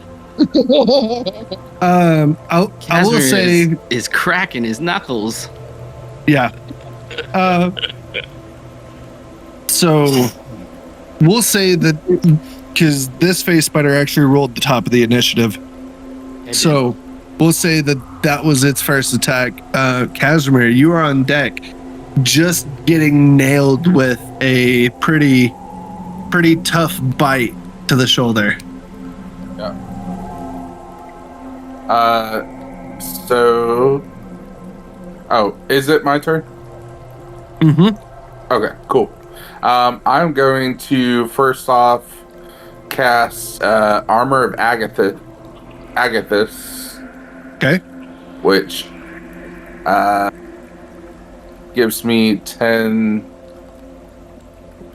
I will Casimir say, is cracking his knuckles. yeah. So we'll say that because this face spider actually rolled the top of the initiative. So we'll say that was its first attack. Casimir, you are on deck, just getting nailed with a pretty tough bite to the shoulder. Yeah. So. Oh, is it my turn? Mm-hmm. Okay, cool. I'm going to first off cast Armor of Agathis, Okay. which gives me 10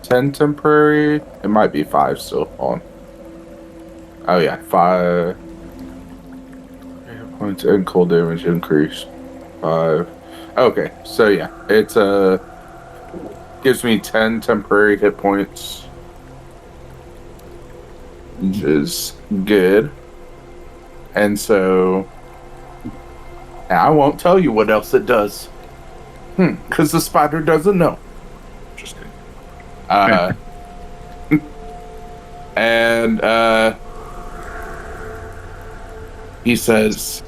temporary. It might be 5 still. Hold on. Oh yeah, 5 points and cold damage increase. 5. Okay, so yeah, it's gives me 10 temporary hit points, which is good. And so I won't tell you what else it does, because the spider doesn't know. Just kidding. And he says,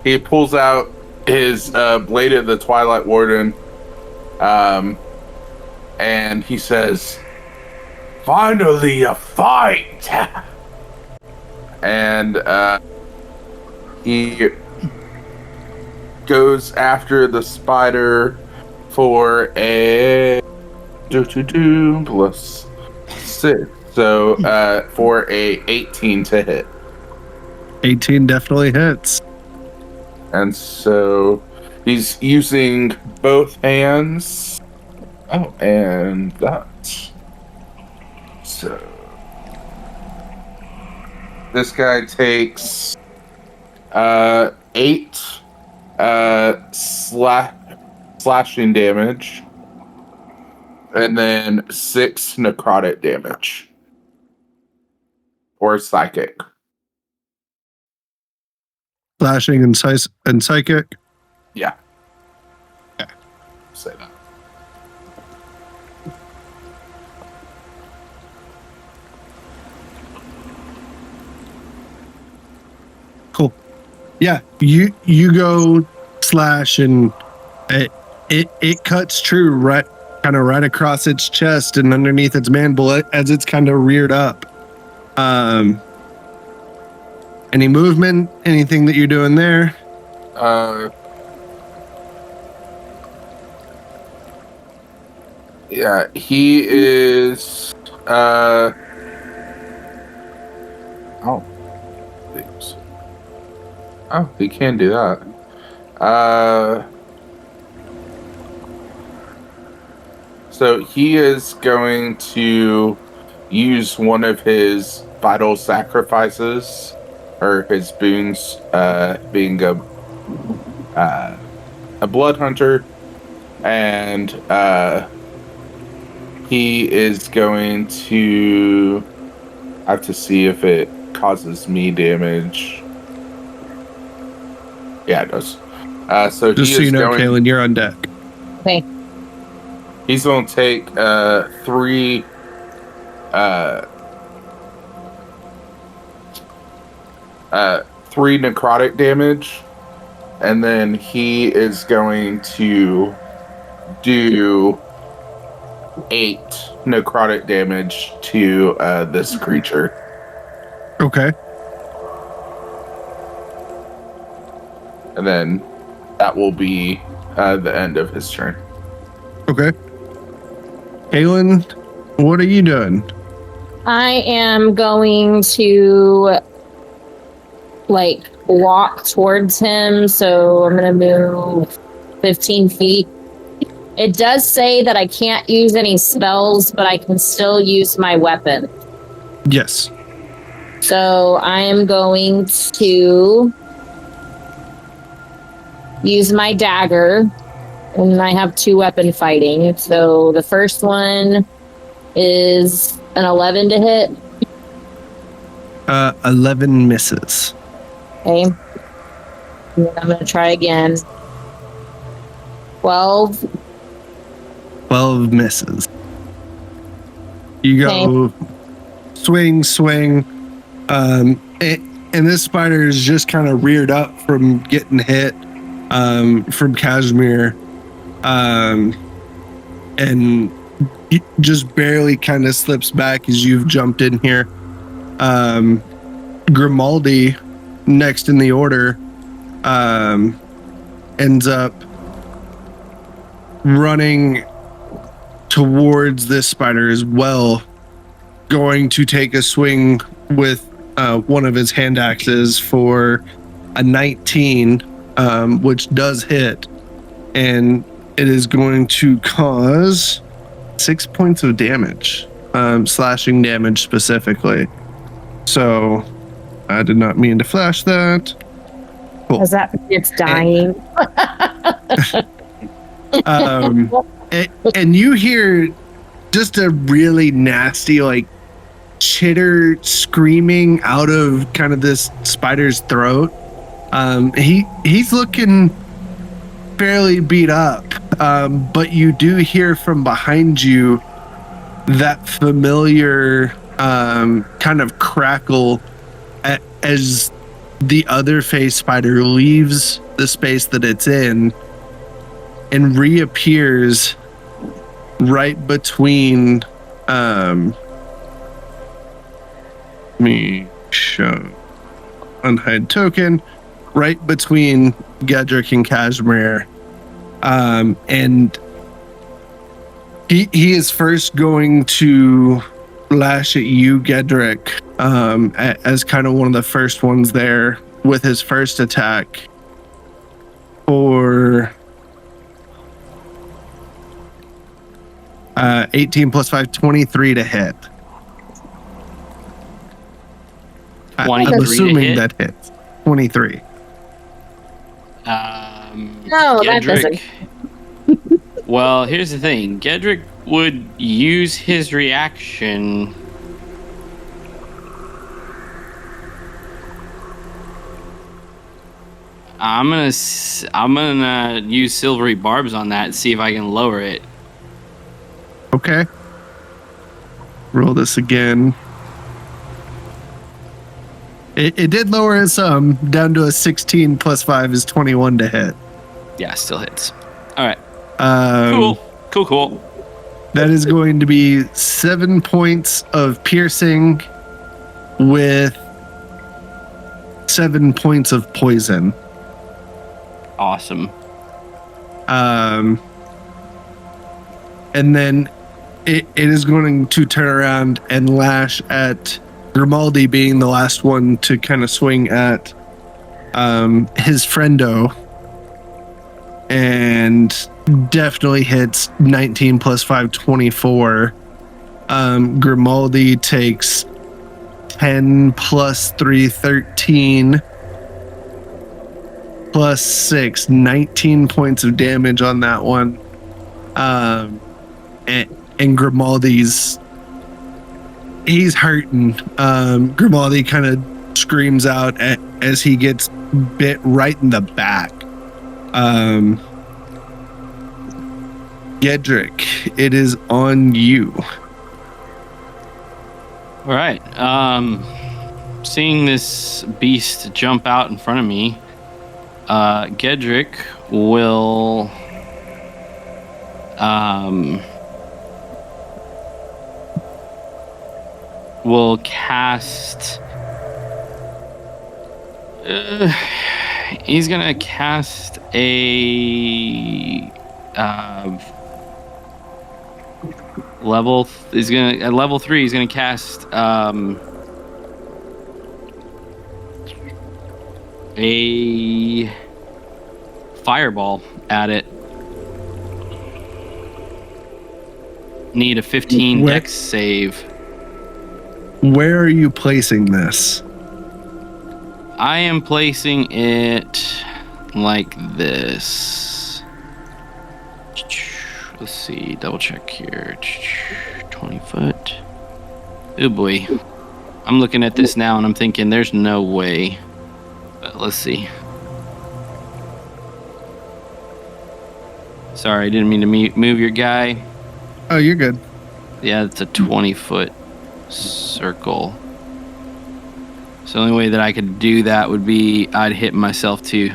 he pulls out his Blade of the Twilight Warden, and he says, "Finally a fight!" And he goes after the spider for a plus 6, so for a 18 to hit. 18 definitely hits. And so he's using both hands. Oh, and that. So this guy takes 8 slashing damage, and then 6 necrotic damage, or psychic. Slashing and psychic. Yeah. Okay. Say that. Cool. Yeah, you go slash and it cuts true right across its chest and underneath its mandible as it's kind of reared up. Any movement? Anything that you're doing there? Yeah, he is. Oh, thanks. Oh, he can do that. So he is going to use one of his vital sacrifices, or his boons, being a blood hunter, and he is going to have to see if it causes me damage. Yeah, it does. So Just he so is you know, going. Kaylin, you're on deck. Okay. He's going to take 3 3 necrotic damage, and then he is going to do 8 necrotic damage to this creature. Okay. And then that will be the end of his turn. Okay. Kaylin, what are you doing? I am going to walk towards him, so I'm gonna move 15 feet. It does say that I can't use any spells, but I can still use my weapon. Yes. So I am going to use my dagger, and I have 2 weapon fighting. So the first one is an 11 to hit. 11 misses. Okay. And then I'm going to try again. 12. 12 misses. You go swing. And this spider is just kind of reared up from getting hit from Kashmir. And just barely kind of slips back as you've jumped in here. Grimaldi, next in the order, ends up running towards this spider as well, going to take a swing with one of his hand axes for a 19, which does hit, and it is going to cause 6 points of damage, slashing damage specifically. So I did not mean to flash that. Cool. Is that it's dying? And you hear just a really nasty chitter screaming out of kind of this spider's throat. He's looking fairly beat up, but you do hear from behind you that familiar kind of crackle as the other face spider leaves the space that it's in and reappears right between me show unhide token right between Gederik and Kashmir, and he is first going to lash at you, Gederik, as kind of one of the first ones there with his first attack for 18 plus 5, 23 to hit. I'm assuming that hits. 23. No, that doesn't. Well, here's the thing. Gederik would use his reaction. I'm gonna use silvery barbs on that and see if I can lower it. Okay. Roll this again. It did lower it some, down to a 16 plus 5 is 21 to hit. Yeah, still hits. All right. Cool. That is going to be 7 points of piercing with 7 points of poison. Awesome. And then it is going to turn around and lash at Grimaldi, being the last one to kind of swing at his friendo, and definitely hits 19 plus 5, 24. Grimaldi takes 10 plus 3, 13 plus 6, 19 points of damage on that one. And Grimaldi's he's hurting. Grimaldi kind of screams out as he gets bit right in the back. Gederik, it is on you. All right. Seeing this beast jump out in front of me, Gederik will cast. He's gonna cast a level. At level 3. He's gonna cast a fireball at it. Need a 15 dex save. Where are you placing this? I am placing it like this. Let's see, double check here. 20 foot. Oh boy. I'm looking at this now and I'm thinking there's no way. But let's see. Sorry, I didn't mean to move your guy. Oh, you're good. Yeah, it's a 20-foot circle. So the only way that I could do that would be I'd hit myself too.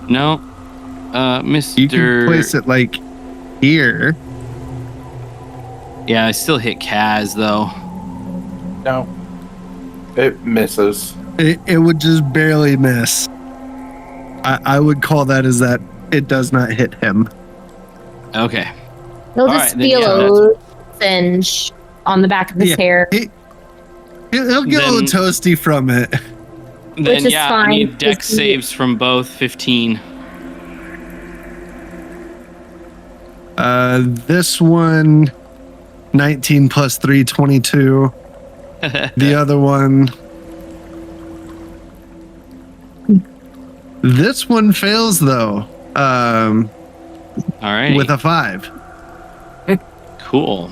No, Mr. You can place it like here. Yeah, I still hit Kaz though. No. It misses. It would just barely miss. I would call that as that it does not hit him. Okay. He'll All just right, then, feel yeah, a singe on the back of his hair. He'll get a little toasty from it. Then Which is yeah, fine, I need dex because he- saves from both 15. This one, 19 plus 3, 22. The other one, this one fails though. All right. With a 5. Cool.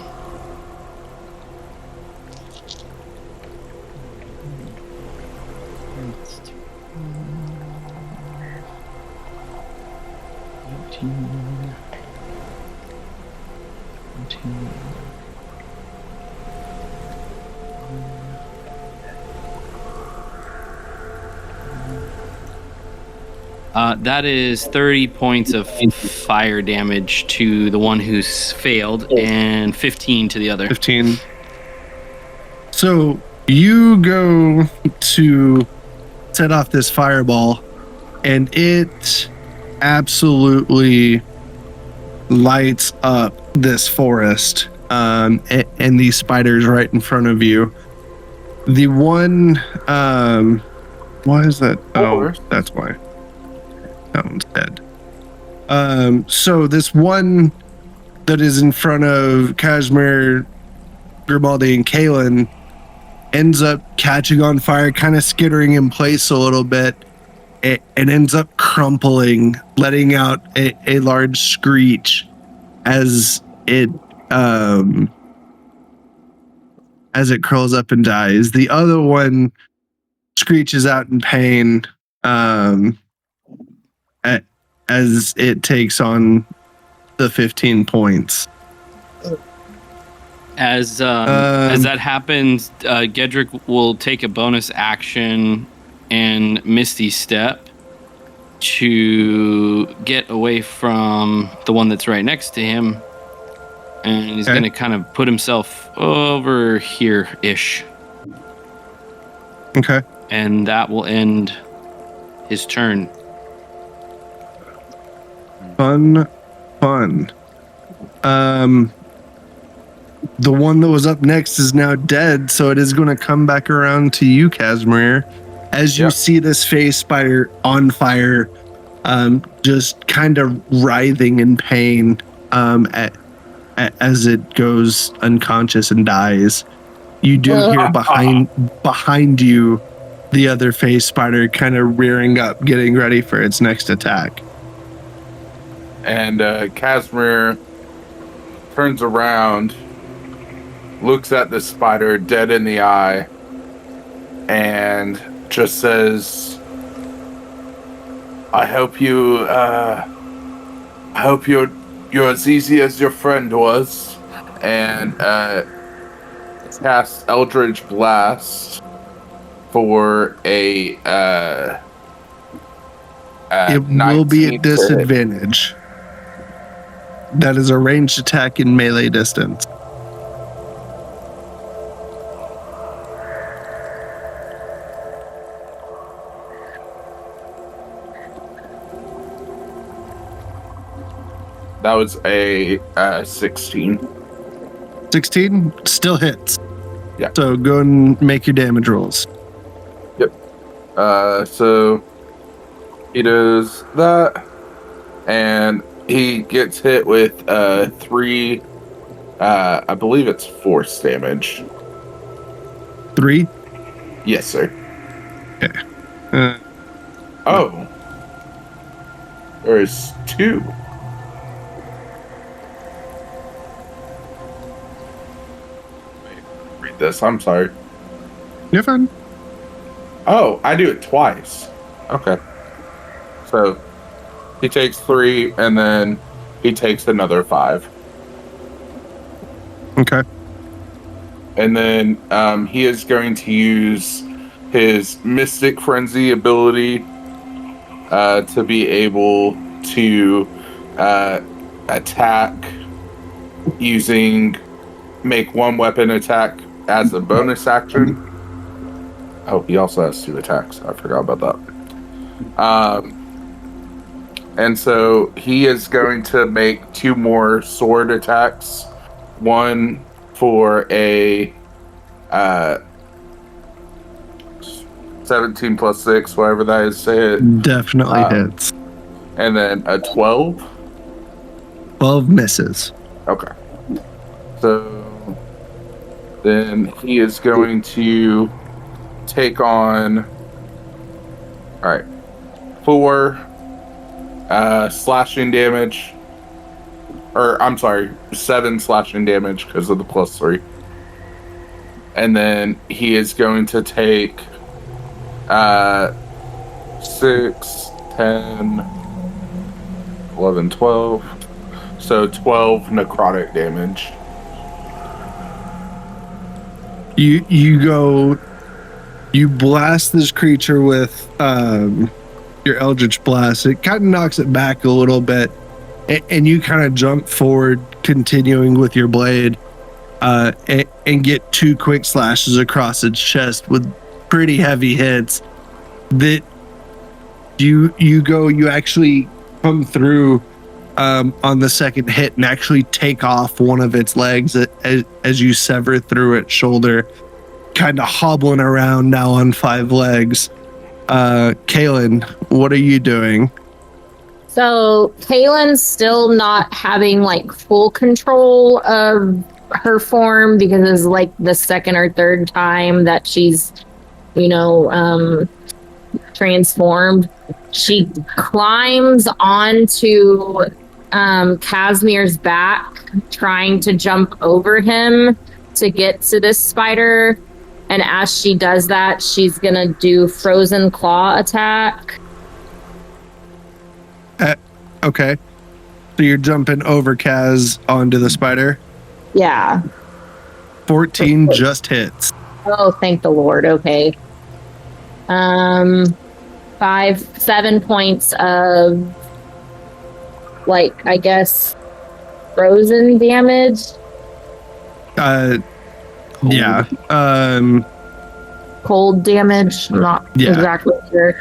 That is 30 points of fire damage to the one who's failed, and 15 to the other. 15. So you go to set off this fireball, and it absolutely lights up this forest, and these spiders right in front of you. The one, why is that? Oh, that's why. That one's dead. So this one that is in front of Kashmir, Grimaldi, and Kalen ends up catching on fire, kind of skittering in place a little bit, and ends up crumpling, letting out a large screech as it curls up and dies. The other one screeches out in pain as it takes on the 15 points. As that happens, Gederik will take a bonus action and Misty Step to get away from the one that's right next to him, and he's going to kind of put himself over here-ish. Okay. And that will end his turn. Fun. the one that was up next is now dead, so it is going to come back around to you, Casimir. As you see this phase spider on fire, just kind of writhing in pain as it goes unconscious and dies. You do hear behind you the other phase spider kind of rearing up, getting ready for its next attack. And Casimir turns around, looks at the spider dead in the eye, and just says, I hope you're as easy as your friend was. And cast Eldritch Blast for a it will be at disadvantage. That is a ranged attack in melee distance. That was a 16. 16 still hits. Yeah. So go and make your damage rolls. Yep. So he does that, and he gets hit with 3. I believe it's force damage. 3? Yes, sir. Okay. Oh. There's 2. Read this. I'm sorry. You're fine. Oh, I do it twice. Okay. So he takes 3, and then he takes another 5. Okay. And then he is going to use his Mystic Frenzy ability to be able to attack using make one weapon attack as a bonus action. Oh, he also has 2 attacks. I forgot about that. And so he is going to make 2 more sword attacks. One for a 17 plus 6, whatever that is, say it. Definitely hits. And then a 12. 12 misses. Okay. So then he is going to take on 4 slashing damage. Or, I'm sorry, 7 slashing damage because of the plus 3. And then he is going to take 6, 10, 11, 12. So 12 necrotic damage. You blast this creature with your Eldritch Blast. It kind of knocks it back a little bit, and you kind of jump forward, continuing with your blade, and get 2 quick slashes across its chest with pretty heavy hits. That you actually come through on the second hit and actually take off one of its legs as you sever through its shoulder, kind of hobbling around now on 5 legs. Kaylin, what are you doing? So Kaylin's still not having like full control of her form because it's like the second or third time that she's, transformed. She climbs onto Casimir's back, trying to jump over him to get to this spider. And as she does that, she's gonna do Frozen Claw attack. Okay. So you're jumping over Kaz onto the spider? Yeah. 14 just hits. Oh, thank the Lord. Okay. 7 points of, I guess, frozen damage. Yeah. Cold damage. I'm not exactly sure.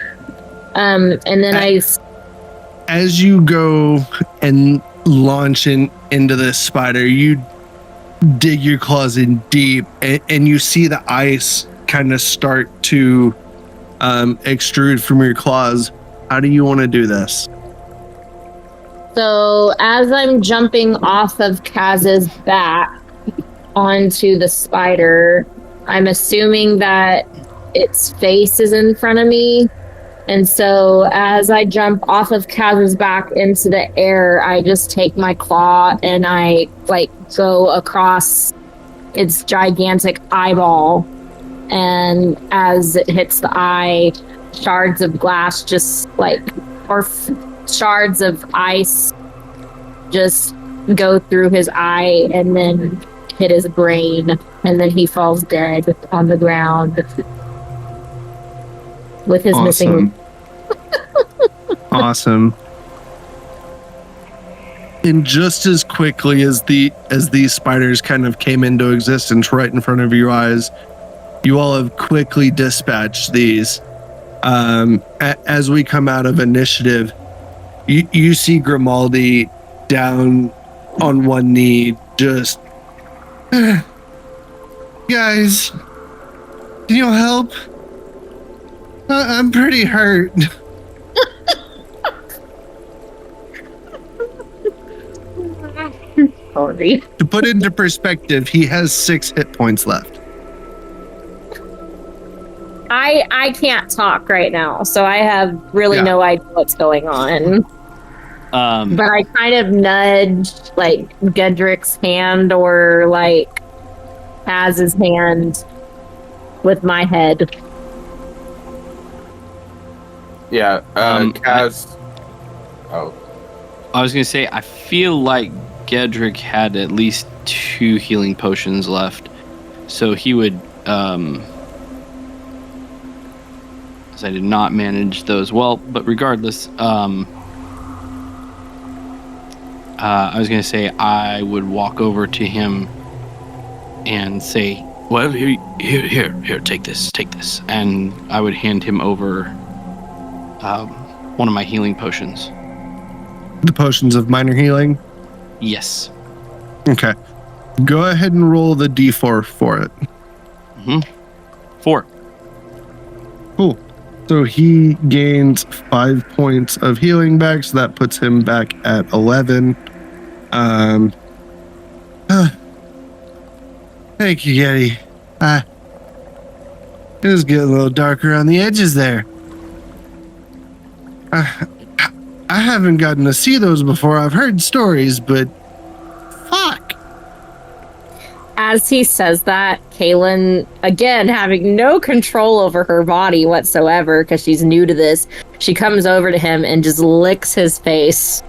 And then as you go and launch into this spider, you dig your claws in deep, and you see the ice kind of start to extrude from your claws. How do you want to do this? So as I'm jumping off of Kaz's back onto the spider, I'm assuming that its face is in front of me. And so as I jump off of Kaz's back into the air, I just take my claw and I go across its gigantic eyeball. And as it hits the eye, shards of glass shards of ice just go through his eye and then hit his brain, and then he falls dead on the ground with his missing. Awesome. And just as quickly as these spiders kind of came into existence right in front of your eyes, you all have quickly dispatched these. As we come out of initiative, you see Grimaldi down on one knee, just, guys, can you help? I'm pretty hurt. Sorry. To put into perspective, he has 6 hit points left. I can't talk right now, so I have really no idea what's going on. But I kind of nudged Gederik's hand or Kaz's hand with my head. Yeah, Kaz. I was gonna say, I feel like Gederik had at least 2 healing potions left, so he would. As I did not manage those well, but regardless, I was gonna say I would walk over to him and say, "Well, here, take this," and I would hand him over one of my healing potions. The potions of minor healing? Yes. Okay. Go ahead and roll the d4 for it. 4. Cool. So he gains 5 points of healing back, so that puts him back at 11. Thank you, Yeti. It was getting a little darker on the edges there. I haven't gotten to see those before. I've heard stories, but fuck. As he says that, Kaylin, again, having no control over her body whatsoever because she's new to this, she comes over to him and just licks his face.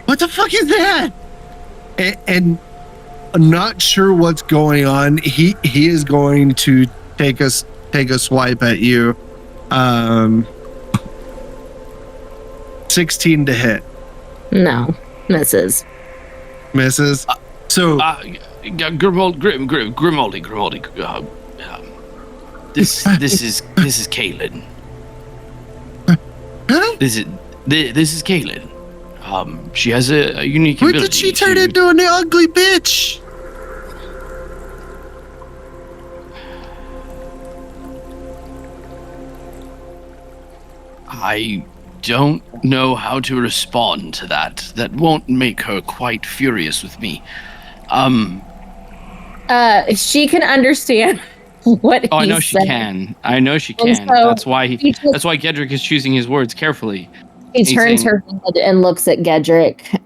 What the fuck is that? And I'm not sure what's going on. He is going to take a swipe at you. 16 to hit. No, misses. Misses. So Grimaldi. This is Kaylin. Huh? This is Kaylin. She has a unique When ability. did she turn into an ugly bitch? I don't know how to respond to that. That won't make her quite furious with me. She can understand what he I know she said. can. I know she can. And so that's why Gederik is choosing his words carefully. He turns her head and looks at Gederik.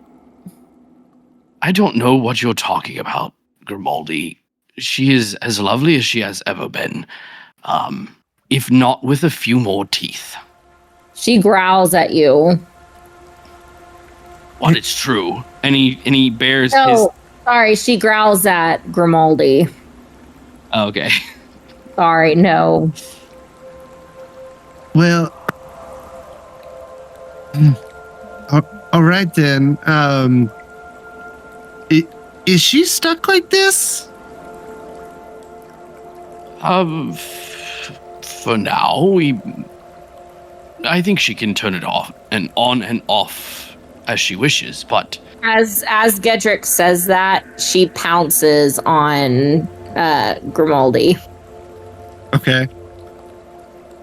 I don't know what you're talking about, Grimaldi. She is as lovely as she has ever been, if not with a few more teeth. She growls at you. But it's true. And he bears his. Oh, sorry, she growls at Grimaldi. Oh, okay. Sorry, no. Well, all right then. Is she stuck like this? For now, I think she can turn it off and on and off as she wishes, but As Gederik says that, she pounces on Grimaldi Okay.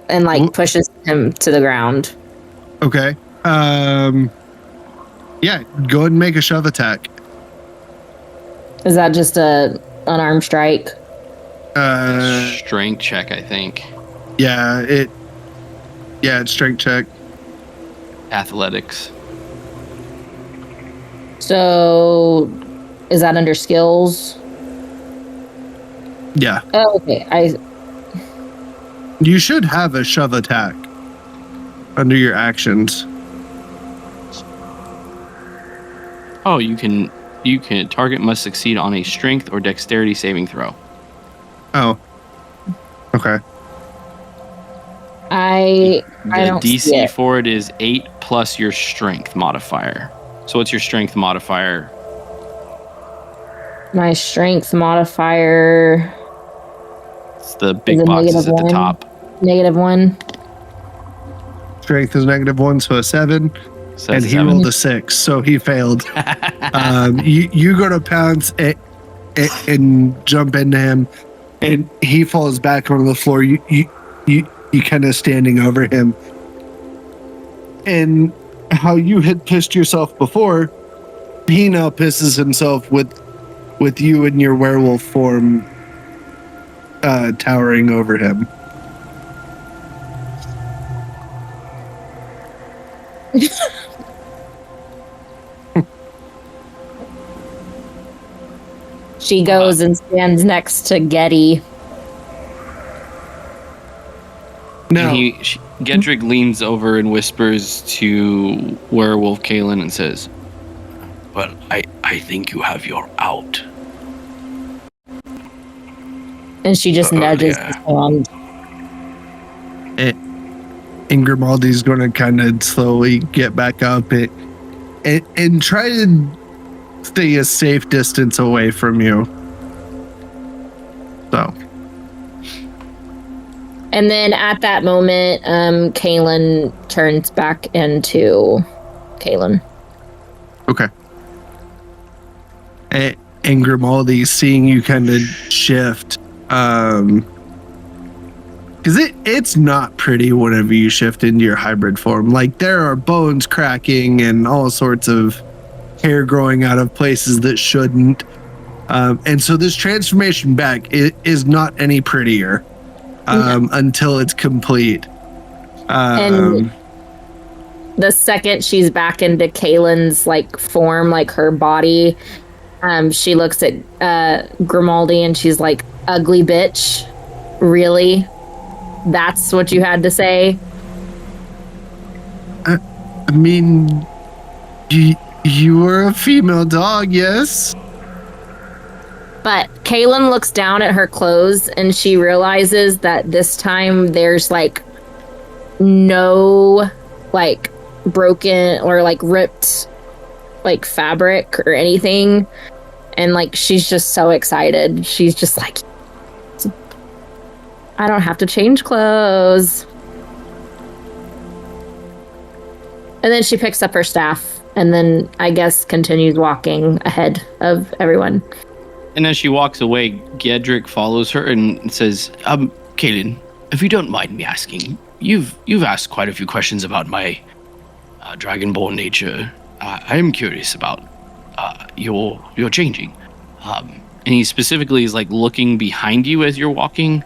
and like Wh- pushes him to the ground. Okay. Yeah, go ahead and make a shove attack. Is that just a unarmed strike? Strength check, I think. Yeah, it's strength check. Athletics. So, is that under skills? Yeah. Oh, okay. You should have a shove attack under your actions. Oh, you can target must succeed on a strength or dexterity saving throw. Oh. Okay. I don't see DC it. for it is 8 plus your strength modifier. So what's your strength modifier? My strength modifier It's the is big a boxes at the -1. top. -1. Strength is -1, so a 7. So And that's he 7. rolled a 6, so he failed. You go to pounce and jump into him, and he falls back on the floor. You kind of standing over him, and how you had pissed yourself before, he now pisses himself with you in your werewolf form, towering over him. She goes and stands next to Getty. Now, Gederik leans over and whispers to Werewolf Kalen and says, well, I think you have your out. And she just nudges his hand. and Grimaldi's going to kind of slowly get back up and try to stay a safe distance away from you. So. And then at that moment, Kalen turns back into Kalen. Okay. And Grimaldi, seeing you kind of shift, because it's not pretty whenever you shift into your hybrid form. Like, there are bones cracking and all sorts of hair growing out of places that shouldn't. And so this transformation back is not any prettier until it's complete. And the second she's back into Kalen's like form, like her body, she looks at Grimaldi and she's like, "Ugly bitch, really? That's what you had to say?" I mean, you were a female dog, yes? But Kalen looks down at her clothes and she realizes that this time there's like no like broken or like ripped like fabric or anything. And like she's just so excited. She's just like, I don't have to change clothes. And then she picks up her staff and then I guess continues walking ahead of everyone. and as she walks away, Gederik follows her and says, Kalen, if you don't mind me asking, you've asked quite a few questions about my dragonborn nature. I am curious about your changing. and he specifically is like looking behind you as you're walking.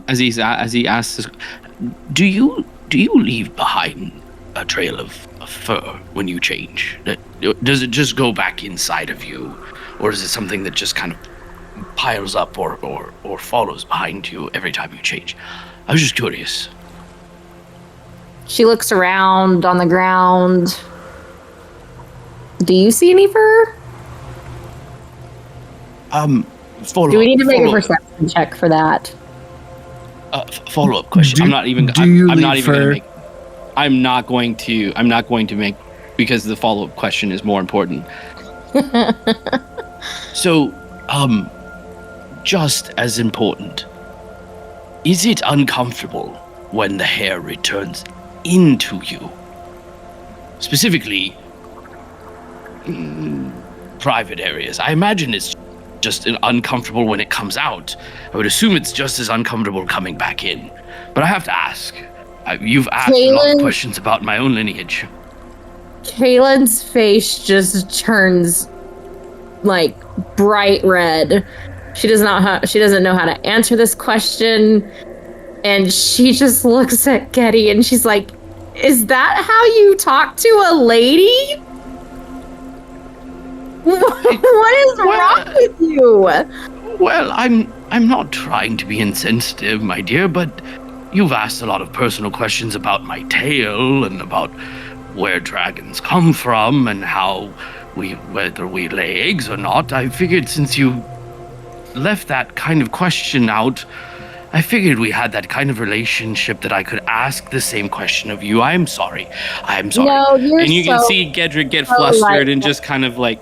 As he asks this, Do you leave behind a trail of fur when you change? Does it just go back inside of you, or is it something that just kind of piles up or follows behind you every time you change? I was just curious. She looks around on the ground. Do you see any fur? Follow. Do we need to make a follow- perception check for that? Follow-up question. Do- I'm not even. do I'm, you I'm not leave even going fur? to make. I'm not going to make, because the follow-up question is more important. So, just as important, is it uncomfortable when the hair returns into you? specifically private areas. I imagine it's just uncomfortable when it comes out. I would assume it's just as uncomfortable coming back in. But I have to ask. You've asked a lot of questions about my own lineage. Kaylin's face just turns like bright red. She doesn't know how to answer this question, and she just looks at Geddy and she's like, "Is that how you talk to a lady? What is wrong with you?" Well, I'm not trying to be insensitive, my dear, but you've asked a lot of personal questions about my tail and about where dragons come from and whether we lay eggs or not. I figured since you left that kind of question out, I figured we had that kind of relationship that I could ask the same question of you. I'm sorry. No, and you can see Gederik get flustered and just kind of like,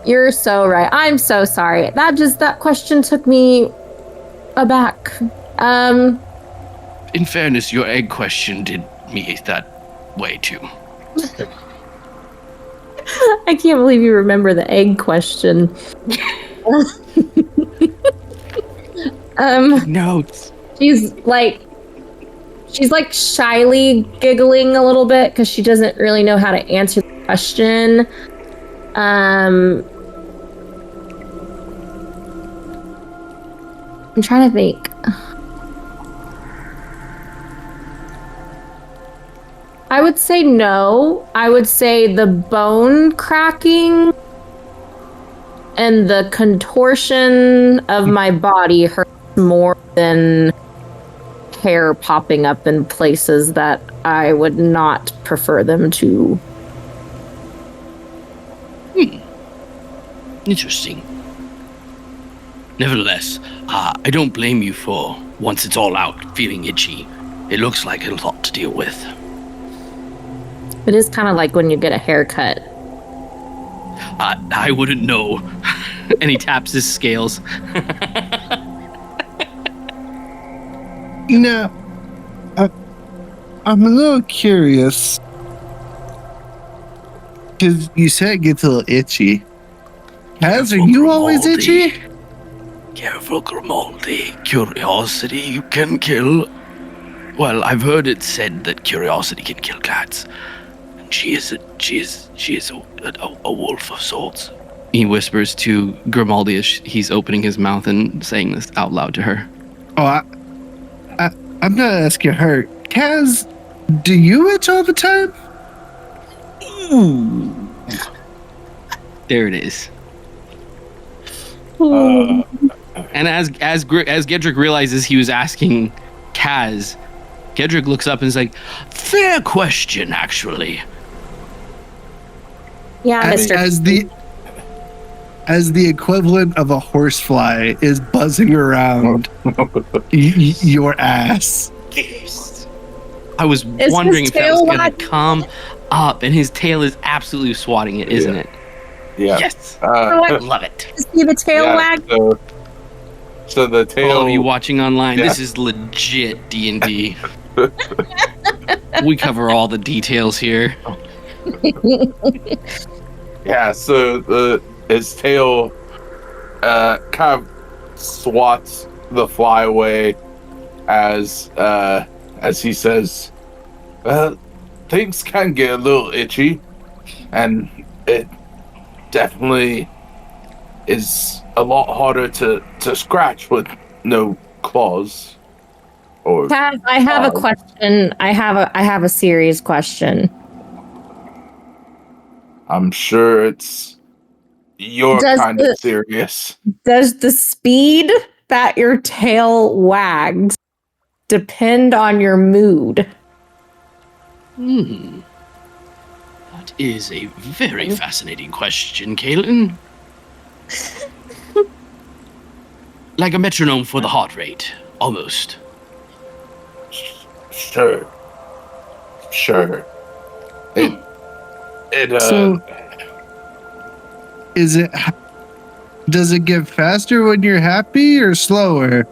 "You're so right. I'm so sorry. That question took me aback." In fairness, your egg question did me that way too. I can't believe you remember the egg question. notes. She's like shyly giggling a little bit because she doesn't really know how to answer the question. I'm trying to think. I would say no. I would say the bone cracking and the contortion of my body hurts more than hair popping up in places that I would not prefer them to. Interesting. Nevertheless, I don't blame you for, once it's all out, feeling itchy. It looks like a lot to deal with. It is kind of like when you get a haircut. I wouldn't know. And he taps his scales. Now, I'm a little curious. Because you said it gets a little itchy. Kaz, are you always itchy? Careful, Grimaldi. Curiosity you can kill. Well, I've heard it said that curiosity can kill cats. And she is a wolf of sorts. He whispers to Grimaldi as he's opening his mouth and saying this out loud to her. Oh, I'm not asking her. Kaz, do you itch all the time? Ooh. There it is. And as Gederik realizes he was asking Kaz, Gederik looks up and is like, fair question, actually. Yeah, as the equivalent of a horsefly is buzzing around your ass. I was wondering if that was going to come up, and his tail is absolutely swatting it, isn't it? Yeah. Yes. Love it. See the tail wag? So the tail. All of you watching online, this is legit D&D. We cover all the details here. Yeah, so his tail kind of swats the fly away as he says, things can get a little itchy, and it definitely is a lot harder to scratch with no claws. Or I have a question. I have a serious question. I'm sure it's your kind of serious. Does the speed that your tail wags depend on your mood? That is a very fascinating question, Kaylin. Like a metronome for the heart rate, almost. Sure. Does it get faster when you're happy or slower?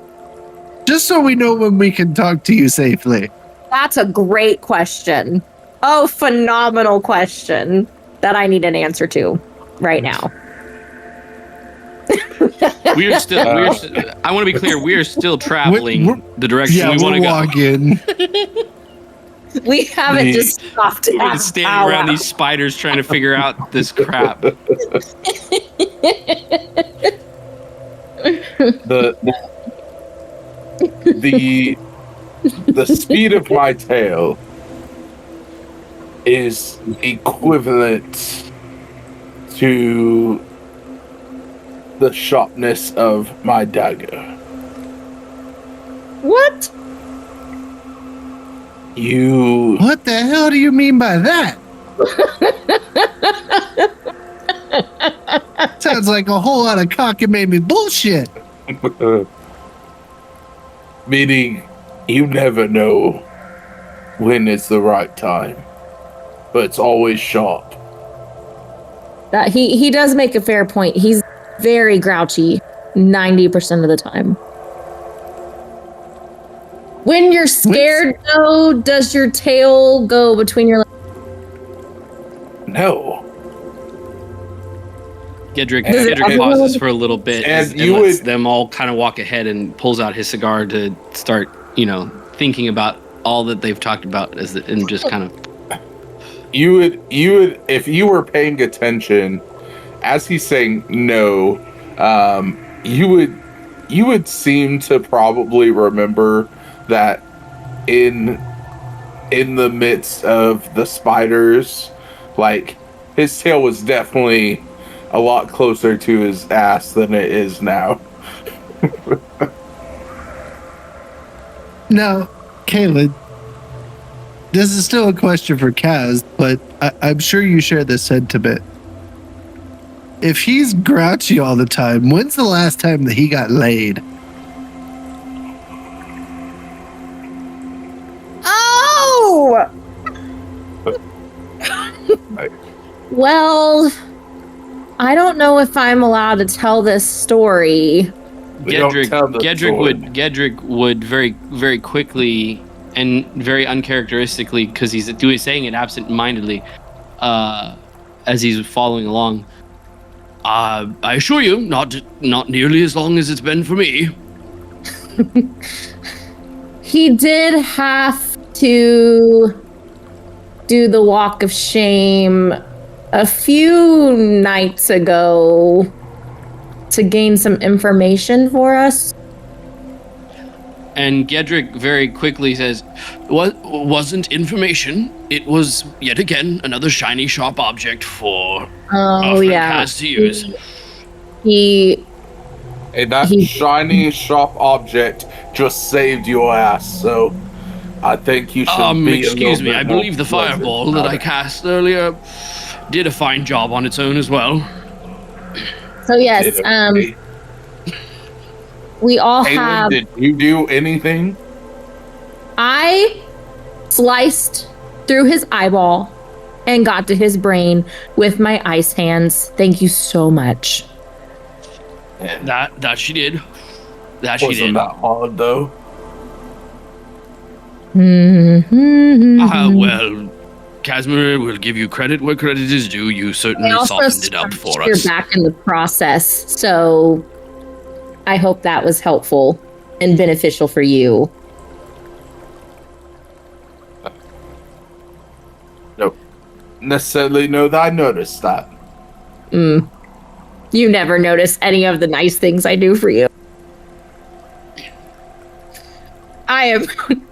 Just so we know when we can talk to you safely. That's a great question. a phenomenal question that I need an answer to right now. We're still. I want to be clear. We are still traveling the direction we want to go. walking. We haven't just stopped. We've been standing around these spiders trying to figure out this crap. The speed of my tail is equivalent to the sharpness of my dagger. What? What the hell do you mean by that? Sounds like a whole lot of cockamamie bullshit. Meaning, you never know when it's the right time, but it's always sharp. That he does make a fair point. He's very grouchy 90% of the time. When you're scared, though, does your tail go between your legs? No. Gederik pauses for a little bit and lets them all kind of walk ahead and pulls out his cigar to start, thinking about all that they've talked about and just kind of. You would, if you were paying attention, as he's saying no, you would seem to probably remember that in the midst of the spiders, like, his tail was definitely a lot closer to his ass than it is now. Now, Caleb, this is still a question for Kaz, but I'm sure you share this sentiment. If he's grouchy all the time, when's the last time that he got laid? Oh! Well, I don't know if I'm allowed to tell this story. Gederik would very, very quickly and very uncharacteristically, because he's saying it absent-mindedly, as he's following along. I assure you, not nearly as long as it's been for me. He did have to do the walk of shame a few nights ago to gain some information for us. And Gederik very quickly says, "What wasn't information? It was yet again another shiny, sharp object for our friend Kaz to use." And that shiny, sharp object just saved your ass, so I think you should be excuse me, I believe the fireball that I cast earlier did a fine job on its own as well. So yes, we all have... Did you do anything? I sliced through his eyeball and got to his brain with my ice hands. Thank you so much. That she did. That she did. Wasn't that hard, though? Well, Casimir will give you credit where credit is due. You certainly softened it up for us. You're back in the process, so I hope that was helpful and beneficial for you. No, necessarily know that I noticed that. You never notice any of the nice things I do for you. I am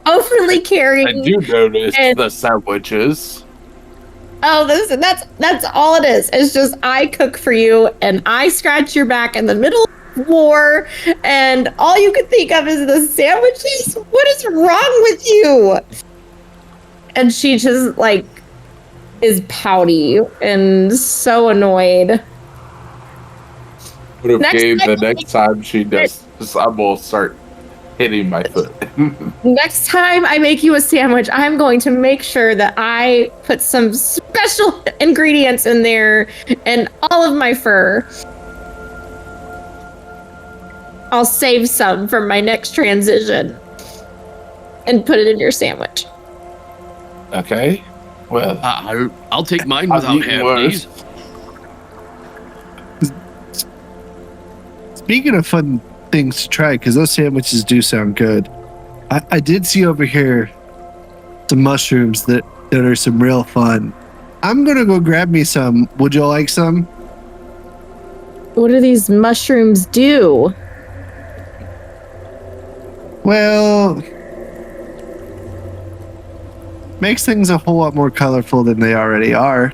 overly caring. I do notice the sandwiches. Oh, that's all it is. It's just I cook for you and I scratch your back in the middle of war, and all you can think of is the sandwiches. What is wrong with you? And she just is pouty and so annoyed. Would have gave the next time she does this, I will start hitting my foot. Next time I make you a sandwich, I'm going to make sure that I put some special ingredients in there and all of my fur. I'll save some for my next transition and put it in your sandwich. Okay. Well, I'll take mine I've without eaten hair, worse. please. Speaking of fun things to try, because those sandwiches do sound good, I did see over here some mushrooms that are some real fun. I'm gonna go grab me some. Would you like some? What do these mushrooms do? Well, makes things a whole lot more colorful than they already are.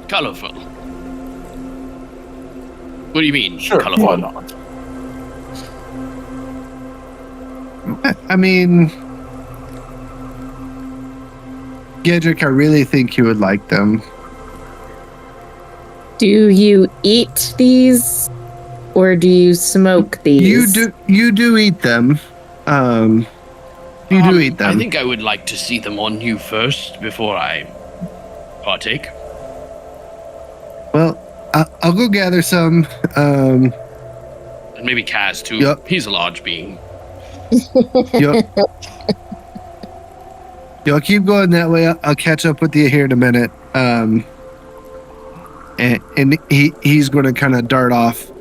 Colorful. What do you mean, Sure, colorful? why not? I mean, Gederik, I really think you would like them. Do you eat these, or do you smoke these? You do eat them. You do eat them. I think I would like to see them on you first before I partake. Well, I'll go gather some. And maybe Kaz too. Yep. He's a large being. Y'all keep going that way. I'll catch up with you here in a minute. And he's going to kind of dart off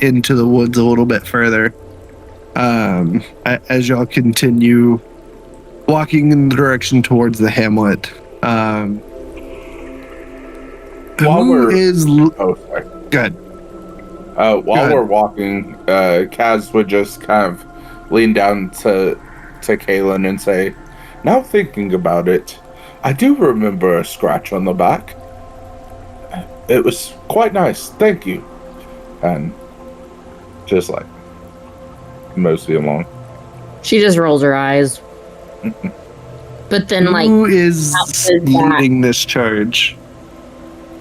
into the woods a little bit further. As y'all continue walking in the direction towards the hamlet. While we're Good. we're walking, Kaz would just kind of lean down to Kaylin and say, "Now thinking about it, I do remember a scratch on the back. It was quite nice, thank you." And just like mostly along. She just rolls her eyes. But then, like, Who is how is that? leading this charge?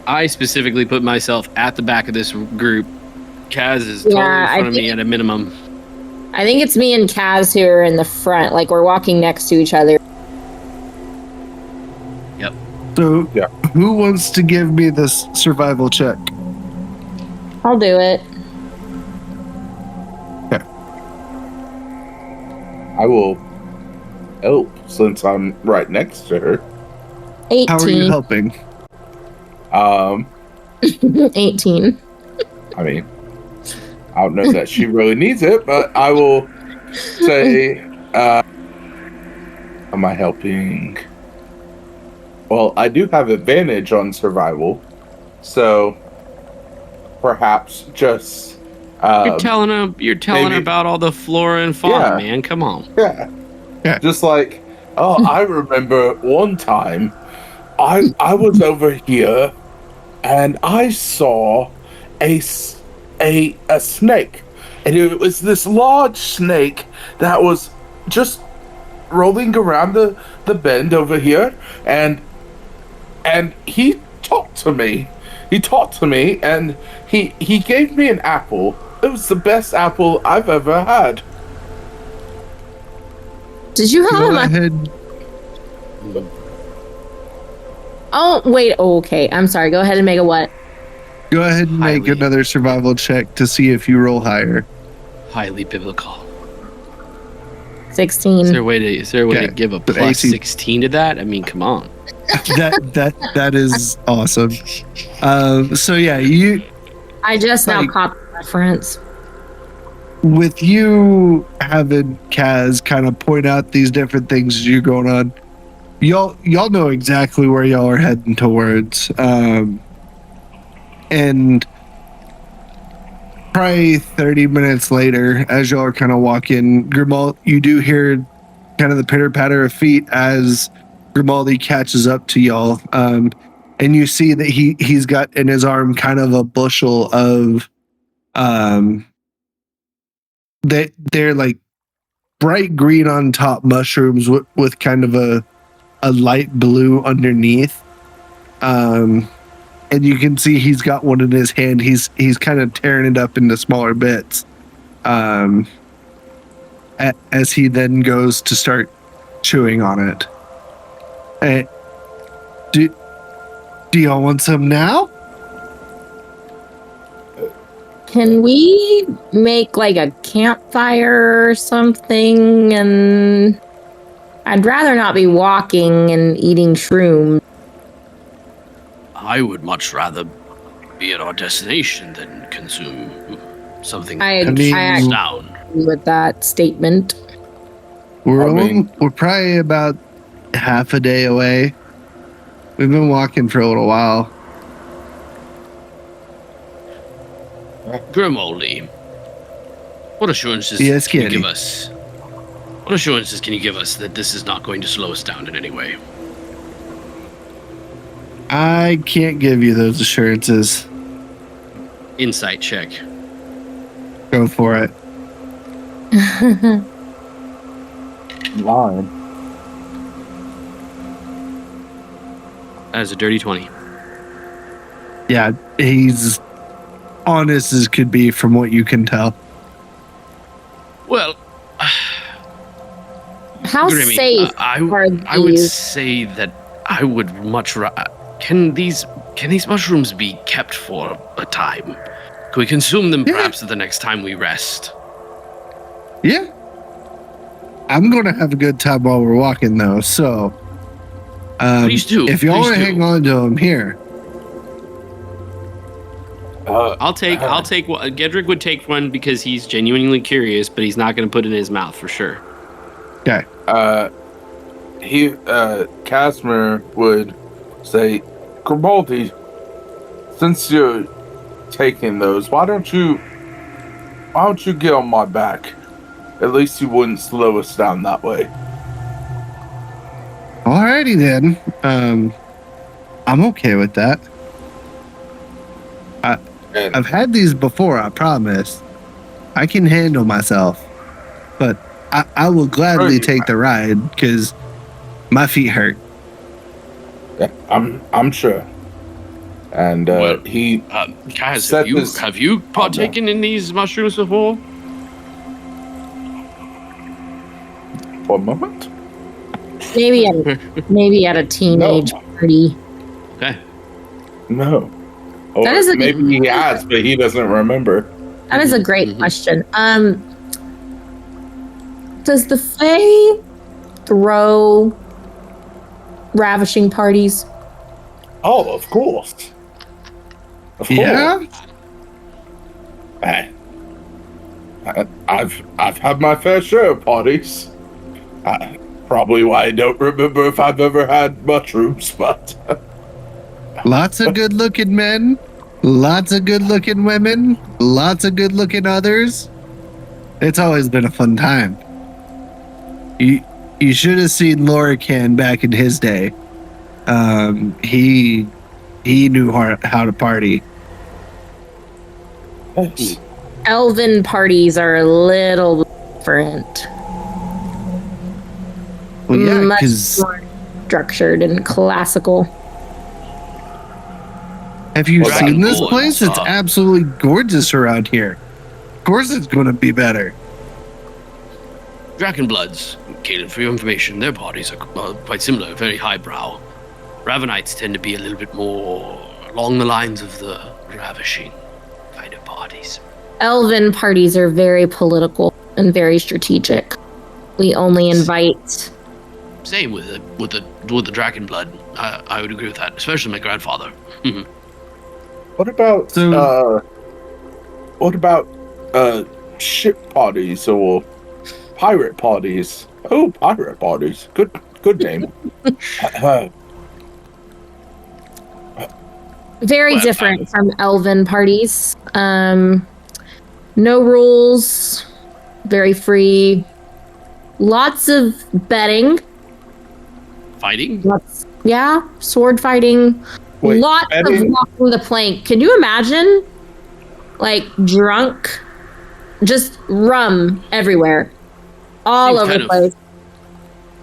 I specifically put myself at the back of this group. Kaz is totally in front of me at a minimum. I think it's me and Kaz who are in the front. Like, we're walking next to each other. Yep. So, Yeah. who wants to give me this survival check? I'll do it. I will help since I'm right next to her. 18. How are you helping? 18. I mean, I don't know that she really needs it, but I will say, am I helping? Well, I do have advantage on survival, so perhaps just You're telling her maybe- about all the flora and fauna, Yeah. man. Come on. yeah, Yeah. just like, oh, I remember one time I was over here and I saw a snake, and it was this large snake that was just rolling around the bend over here, and he talked to me. And he gave me an apple. It was the best apple I've ever had. Did you have Go him? ahead. Oh, wait. Oh, okay. I'm sorry. Go ahead and make a what? Go ahead and make Highly. another survival check to see if you roll higher. Highly biblical. 16. Is there a way Okay. to give a But plus 18. 16 to that? I mean, come on. That is awesome. So yeah, you I just now like- caught the reference. with you having Kaz kind of point out these different things as you're going on, y'all know exactly where y'all are heading towards. And probably 30 minutes later, as y'all are kind of walking, you do hear kind of the pitter patter of feet as Grimaldi catches up to y'all. And you see that he's got in his arm kind of a bushel of they're like bright green on top mushrooms with kind of a light blue underneath. And you can see he's got one in his hand. He's kind of tearing it up into smaller bits. As he then goes to start chewing on it. Do y'all want some now? Can we make like a campfire or something? And I'd rather not be walking and eating shrooms. I would much rather be at our destination than consume something I that down. agree with that statement. We're probably about half a day away. We've been walking for a little while. Grimaldi, what assurances Yes, can you Kenny. give us? What assurances can you give us that this is not going to slow us down in any way? I can't give you those assurances. Insight check. Go for it. Line. That is a dirty 20. Yeah, he's honest as could be from what you can tell. Well, How Grimmy, safe I would these? say that I would much rather. Can these mushrooms be kept for a time? Can we consume them Yeah. perhaps the next time we rest? Yeah. I'm going to have a good time while we're walking, though. So, Please do. if y'all Please want to do. hang on to them here, I'll take one. Gederik would take one because he's genuinely curious, but he's not going to put it in his mouth for sure. okay. Casimir would say, Grimaldi, since you're taking those, why don't you get on my back? At least you wouldn't slow us down that way. Alrighty then. I'm okay with that. And I've had these before, I promise. I can handle myself. But I will gladly Sure you take the ride because my feet hurt. yeah, I'm sure. And Well, he Kaz, Set this- have you partaken in these mushrooms before? for a moment. maybe at a teenage party. Okay. No. Or That is a- maybe he has, but he doesn't remember. That is a great Mhm. question. Does the Fae throw ravishing parties? Oh, of course. Of course. Yeah? I've had my fair share of parties. Probably why I don't remember if I've ever had mushrooms, but Lots of good looking men, lots of good looking women, lots of good looking others. It's always been a fun time. You should have seen Lorican back in his day. He knew how to party. Elven parties are a little different. Well, yeah, Much because more structured and classical. have you Well, seen this Dragonborns place? It's are- absolutely gorgeous around here. Of course, it's going to be better. Dragonbloods, Caleb, for your information, their parties are quite similar, very highbrow. Ravenites tend to be a little bit more along the lines of the ravishing kind of parties. Elven parties are very political and very strategic. We only invite. Same with the Dragonblood. I would agree with that, especially my grandfather. what about ship parties or pirate parties? Oh, pirate parties. Good name. Very Well, different from elven parties. No rules, very free. Lots of betting. Fighting? Sword fighting. Wait, Lots betting? of walking the plank. Can you imagine? Like drunk, just rum everywhere, all Seems over kind the of- place.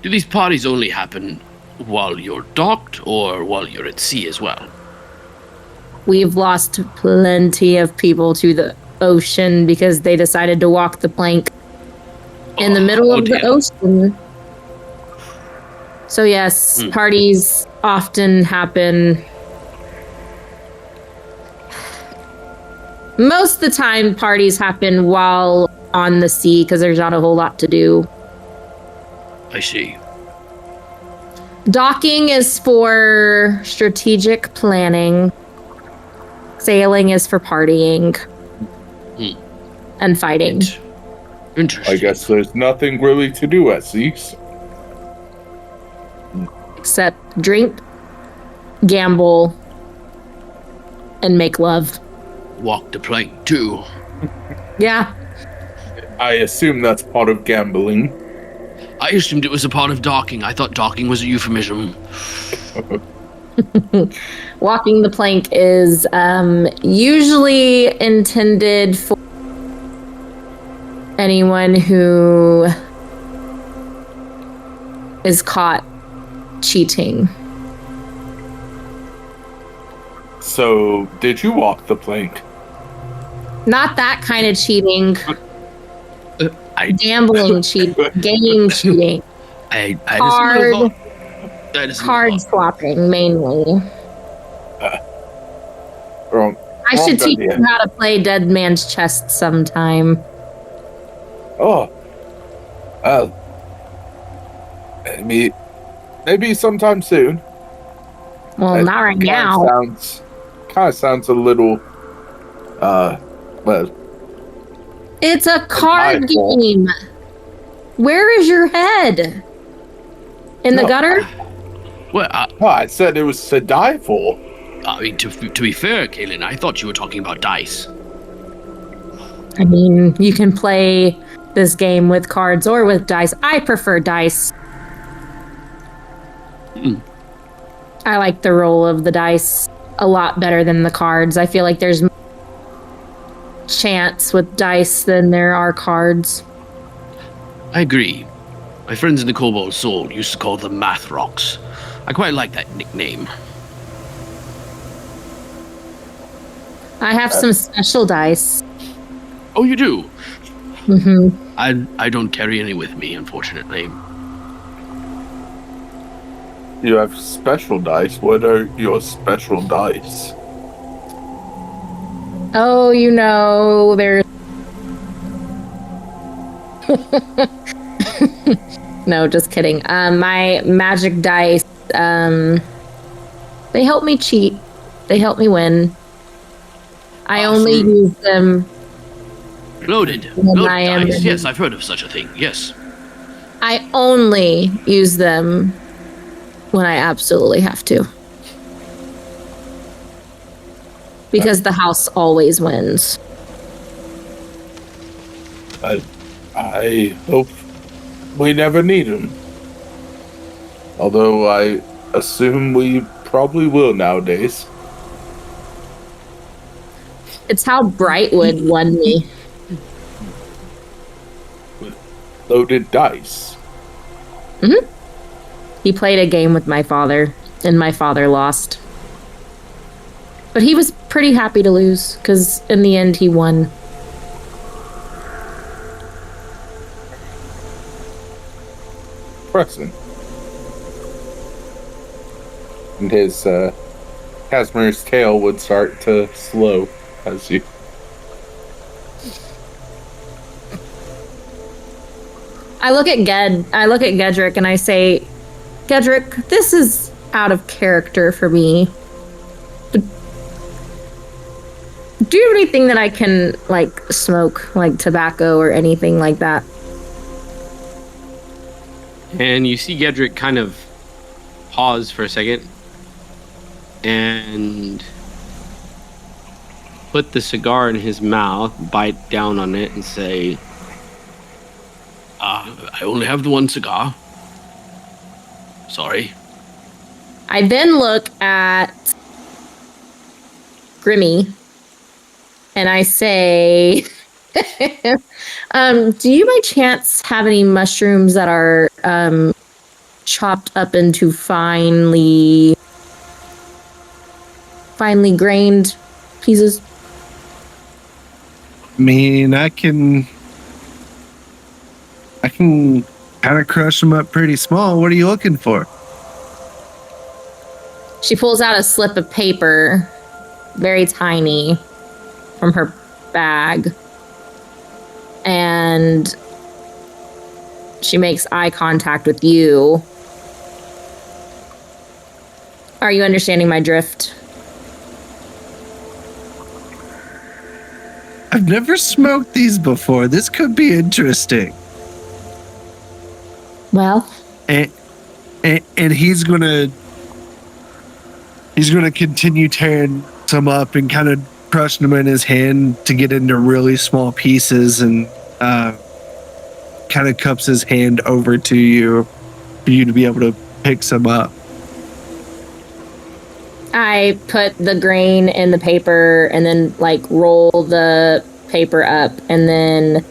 Do these parties only happen while you're docked or while you're at sea as well? We've lost plenty of people to the ocean because they decided to walk the plank in the middle of the dear. ocean. So yes, parties often happen. Most of the time, parties happen while on the sea because there's not a whole lot to do. I see. Docking is for strategic planning. Sailing is for partying. And fighting. Interesting. I guess there's nothing really to do at seas. Except drink, gamble, and make love. Walk the plank too. Yeah. I assume that's part of gambling. I assumed it was a part of docking. I thought docking was a euphemism. Walking the plank is usually intended for anyone who is caught cheating. So, did you walk the plank? Not that kind of cheating. Gambling cheating. Game cheating. Card swapping, mainly. Wrong. I should teach idea. you how to play Dead Man's Chest sometime. Oh. Maybe sometime soon. Well, not right now. Kind of sounds a little, well. It's a card game. Where is your head? In the gutter? Well, I said it was to die for. I mean, to be fair, Kaylin, I thought you were talking about dice. I mean, you can play this game with cards or with dice. I prefer dice. I like the roll of the dice a lot better than the cards. I feel like there's chance with dice than there are cards. I agree. My friends in the Cobalt Soul used to call them math rocks. I quite like that nickname. I have some special dice. Oh, you do? Mm-hmm. I don't carry any with me, unfortunately. You have special dice. What are your special dice? Oh, you know, there's... No, just kidding. My magic dice, they help me cheat. They help me win. I only use them... Loaded dice. Yes, I've heard of such a thing. Yes. I only use them when I absolutely have to. Because the house always wins. I hope we never need them. Although I assume we probably will nowadays. It's how Brightwood won me. Loaded dice. Mm-hmm. He played a game with my father, and my father lost. But he was pretty happy to lose, because in the end he won. Preston. And his Casimir's tail would start to slow as you... I look at Gederik and I say, Gederik, this is out of character for me. Do you have anything that I can, like, smoke, like tobacco or anything like that? And you see Gederik kind of pause for a second and put the cigar in his mouth, bite down on it, and say, I only have the one cigar. Sorry. I then look at Grimmy and I say, do you by chance have any mushrooms that are chopped up into finely grained pieces? I mean, I can kind of crush them up pretty small. What are you looking for? She pulls out a slip of paper, very tiny, from her bag. And she makes eye contact with you. Are you understanding my drift? I've never smoked these before. This could be interesting. Well, And he's gonna continue tearing some up and kind of crushing them in his hand to get into really small pieces, and kind of cups his hand over to you for you to be able to pick some up. I put the grain in the paper and then like roll the paper up, and then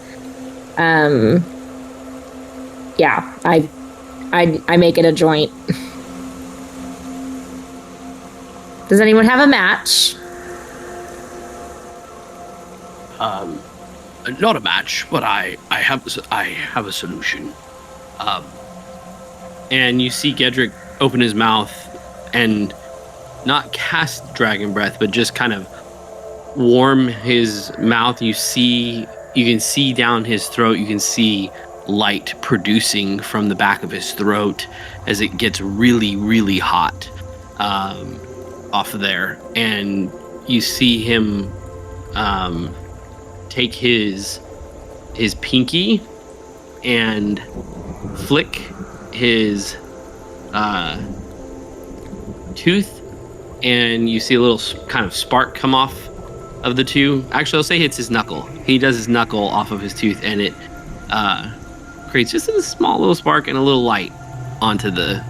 I make it a joint. Does anyone have a match? Not a match, but I have a solution. And you see Gederik open his mouth and not cast dragon breath, but just kind of warm his mouth. You can see down his throat. You can see light producing from the back of his throat as it gets really, really hot off of there. And you see him take his pinky and flick his tooth, and you see a little kind of spark come off of the two. Actually, I'll say it's his knuckle. He does his knuckle off of his tooth, and it creates just a small little spark and a little light onto the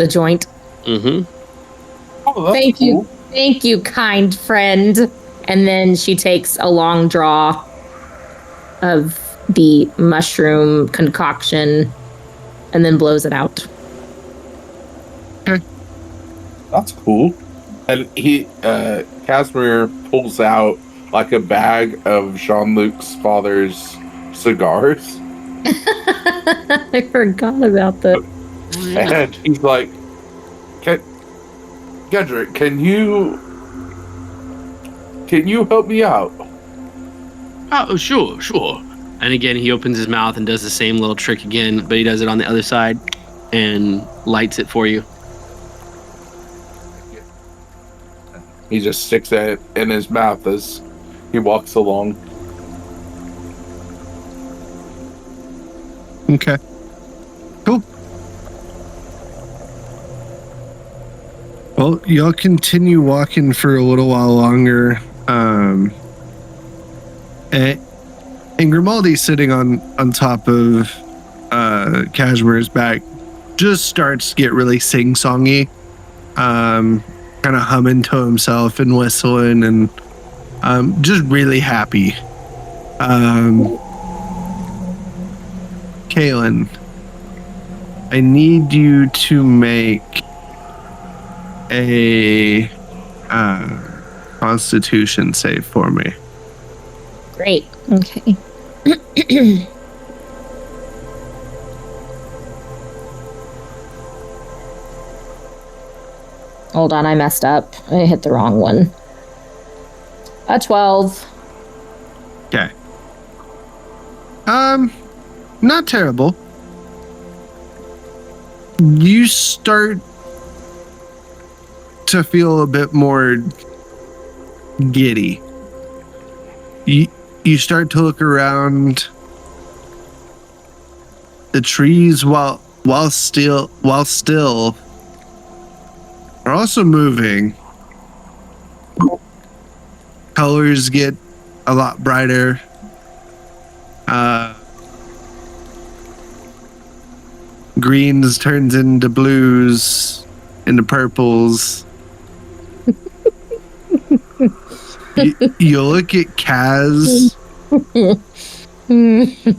joint. Oh, that's Thank cool. you. Thank you, kind friend. And then she takes a long draw of the mushroom concoction and then blows it out. That's cool. And Casimir pulls out like a bag of Jean-Luc's father's cigars. I forgot about that. And he's like, Gederik, can you help me out? Oh, sure. And again, he opens his mouth and does the same little trick again, but he does it on the other side and lights it for you. He just sticks it in his mouth as he walks along. Okay. Cool. Well, y'all continue walking for a little while longer. And Grimaldi sitting on top of Cashmere's back just starts to get really sing-songy. Kind of humming to himself and whistling and just really happy. Kaylin, I need you to make a Constitution save for me. Great. Okay. Hold on, I messed up. I hit the wrong one. A 12. Okay. Not terrible. You start to feel a bit more giddy. You start to look around the trees while still are also moving. Colors get a lot brighter. Greens turns into blues, into purples. You look at Kaz,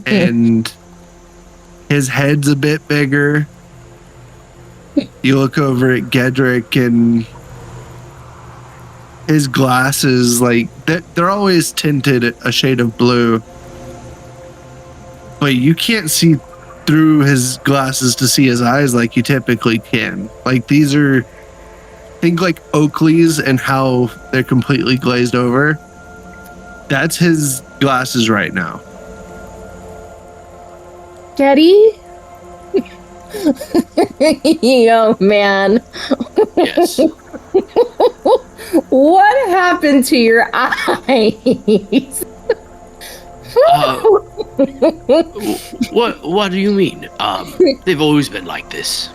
and his head's a bit bigger. You look over at Gederik, and his glasses, like, they're always tinted a shade of blue. But you can't see through his glasses to see his eyes like you typically can. Like, these are, think like Oakley's and how they're completely glazed over. That's his glasses right now. Getty? Yo, man. Yes. What happened to your eyes? What do you mean? They've always been like this.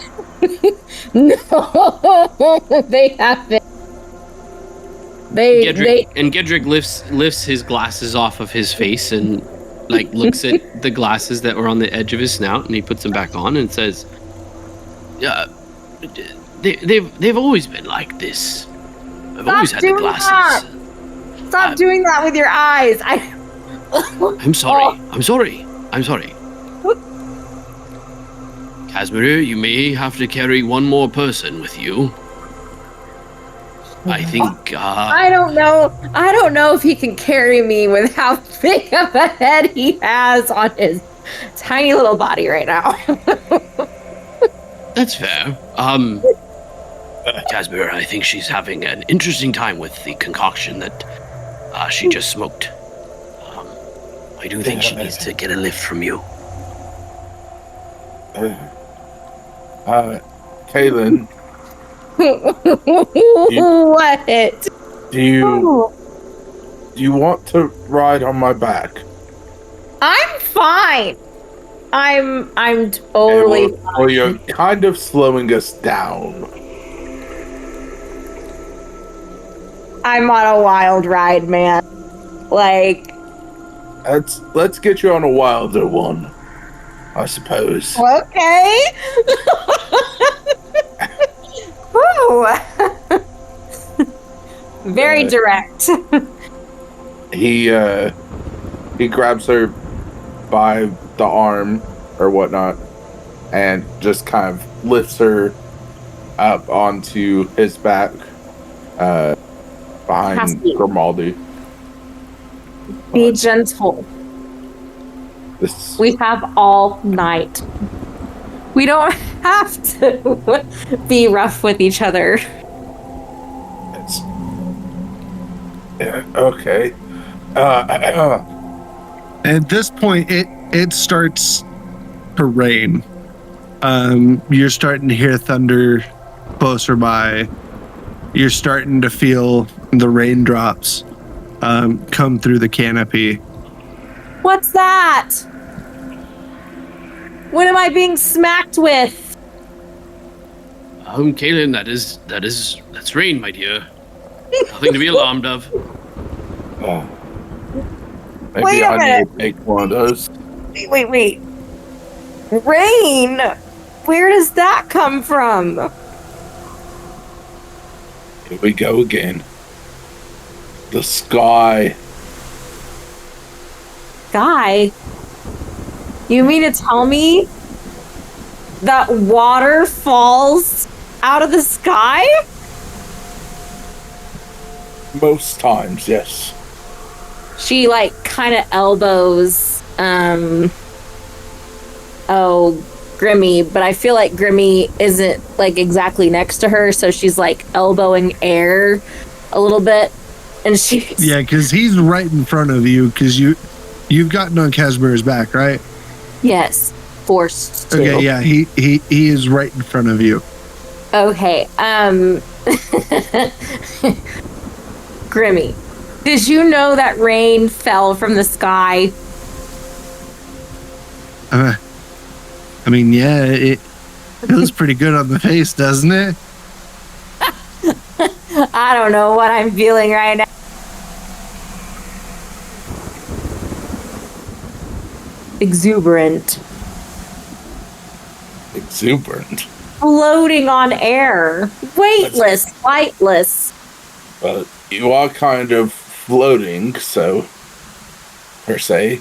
No, they haven't. Gederik lifts his glasses off of his face and like looks at the glasses that were on the edge of his snout, and he puts them back on and says, "Yeah, they've always been like this. I've always had the glasses. Stop doing that with your eyes. I'm sorry. I'm sorry. Casimir, you may have to carry one more person with you. I think, I don't know if he can carry me with how big of a head he has on his tiny little body right now. That's fair. Casimir, I think she's having an interesting time with the concoction that she just smoked. I do think she needs to get a lift from you. Kaylin, What? do you want to ride on my back? I'm fine. I'm totally fine. Well, you're kind of slowing us down. I'm on a wild ride, man. Like, Let's get you on a wilder one, I suppose. okay. Woo. Very direct. He grabs her by the arm or whatnot and just kind of lifts her up onto his back behind Cassie. Grimaldi. Be gentle. We have all night. We don't have to be rough with each other. Okay. At this point, it starts to rain. You're starting to hear thunder closer by. You're starting to feel the raindrops come through the canopy. What's that? What am I being smacked with? Kaylin, that's rain, my dear. Nothing to be alarmed of. Maybe Wait a I need minute. to take one of those. Wait. Rain? Where does that come from? Here we go again. The sky. Guy? You mean to tell me that water falls out of the sky? Most times, yes. She like kind of elbows Grimmy, but I feel like Grimmy isn't like exactly next to her, so she's like elbowing air a little bit, and she's Yeah, because he's right in front of you. Because you've gotten on Casimir's back, right? yes, forced to. Okay, yeah, he is right in front of you. Okay, Grimmy, did you know that rain fell from the sky? I mean, yeah, it feels pretty good on the face, doesn't it? I don't know what I'm feeling right now. Exuberant. Floating on air. Weightless, lightless. But you are kind of floating, so per se.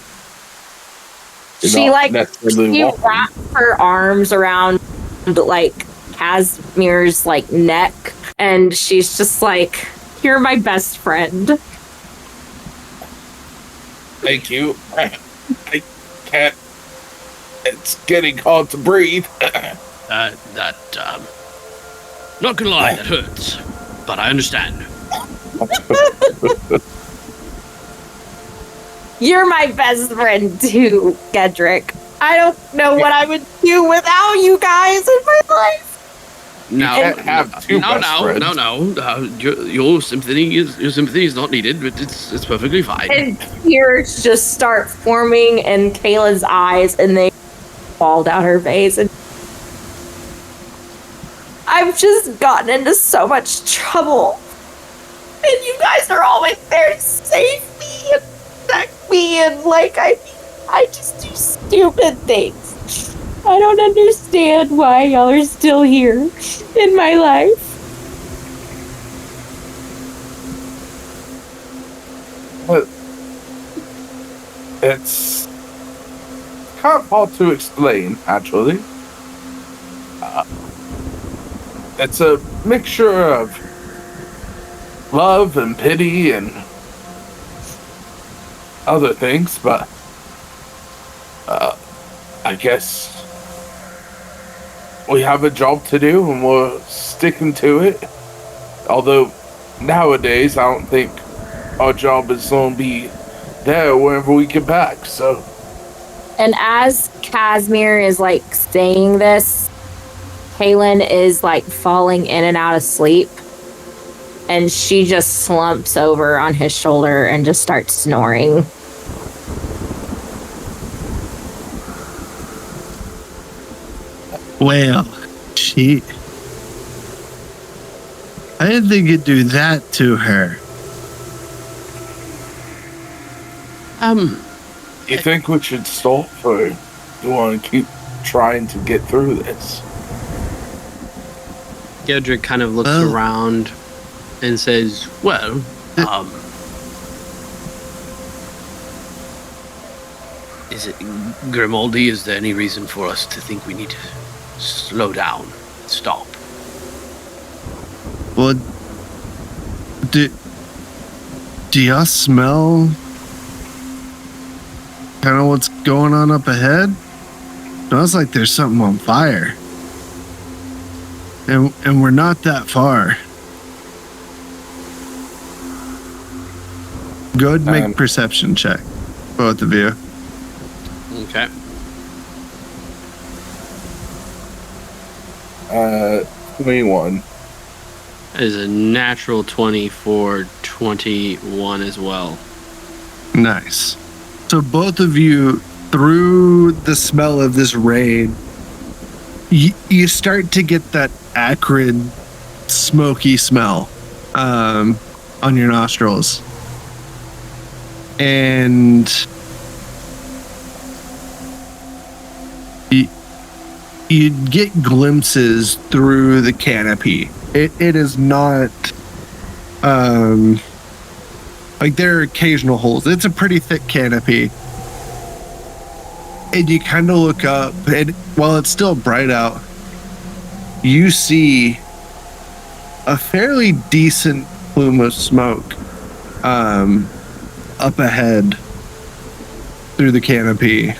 You're She not like necessarily she walking. wraps her arms around like Casimir's like neck, and she's just like, "You're my best friend." Thank you. I can't. It's getting hard to breathe. Not gonna lie, that hurts. But I understand. You're my best friend too, Gederik. I don't know what I would do without you guys in my life. Now, can't have two best friends. Your sympathy is not needed, but it's perfectly fine. And tears just start forming in Kayla's eyes, and they fall down her face. And I've just gotten into so much trouble, and you guys are always there to save me and protect me, and I just do stupid things. I don't understand why y'all are still here in my life. But it's kind of hard to explain, actually. It's a mixture of love and pity and other things, but I guess we have a job to do and we're sticking to it. Although nowadays I don't think our job is going to be there whenever we get back, so. And as Casimir is saying this, Kaylin is falling in and out of sleep. And she just slumps over on his shoulder and just starts snoring. Well, I didn't think you'd do that to her. You think we should stop, or you want to keep trying to get through this? Gederik kind of looks around and says, well, Is it Grimaldi? Is there any reason for us to think we need to slow down, stop? Well, do y'all smell kind of what's going on up ahead? Smells like there's something on fire. And we're not that far. Go ahead and make a perception check, both of you. okay. 21. That is a natural 20 for 21 as well. Nice. So both of you, through the smell of this rain, you start to get that acrid, smoky smell on your nostrils. And you get glimpses through the canopy. It is not there are occasional holes. It's a pretty thick canopy. And you kind of look up, and while it's still bright out, you see a fairly decent plume of smoke up ahead through the canopy.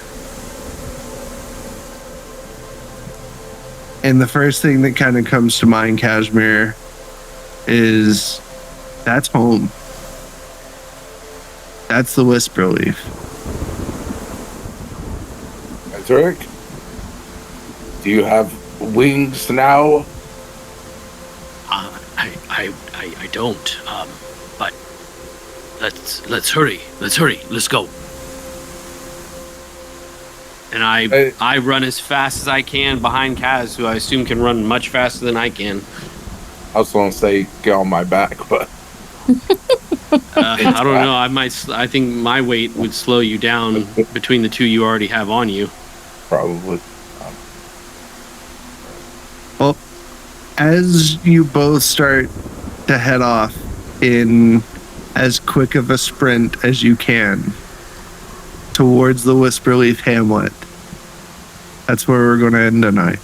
And the first thing that kind of comes to mind, Kashmir, is that's home. That's the Whisper Leaf. Gederik, do you have wings now? I don't. But let's hurry. Let's go. And I run as fast as I can behind Kaz, who I assume can run much faster than I can. I was going to say get on my back, but I don't know. I think my weight would slow you down between the two you already have on you. probably. Well, as you both start to head off in as quick of a sprint as you can towards the Whisperleaf Hamlet, that's where we're going to end tonight.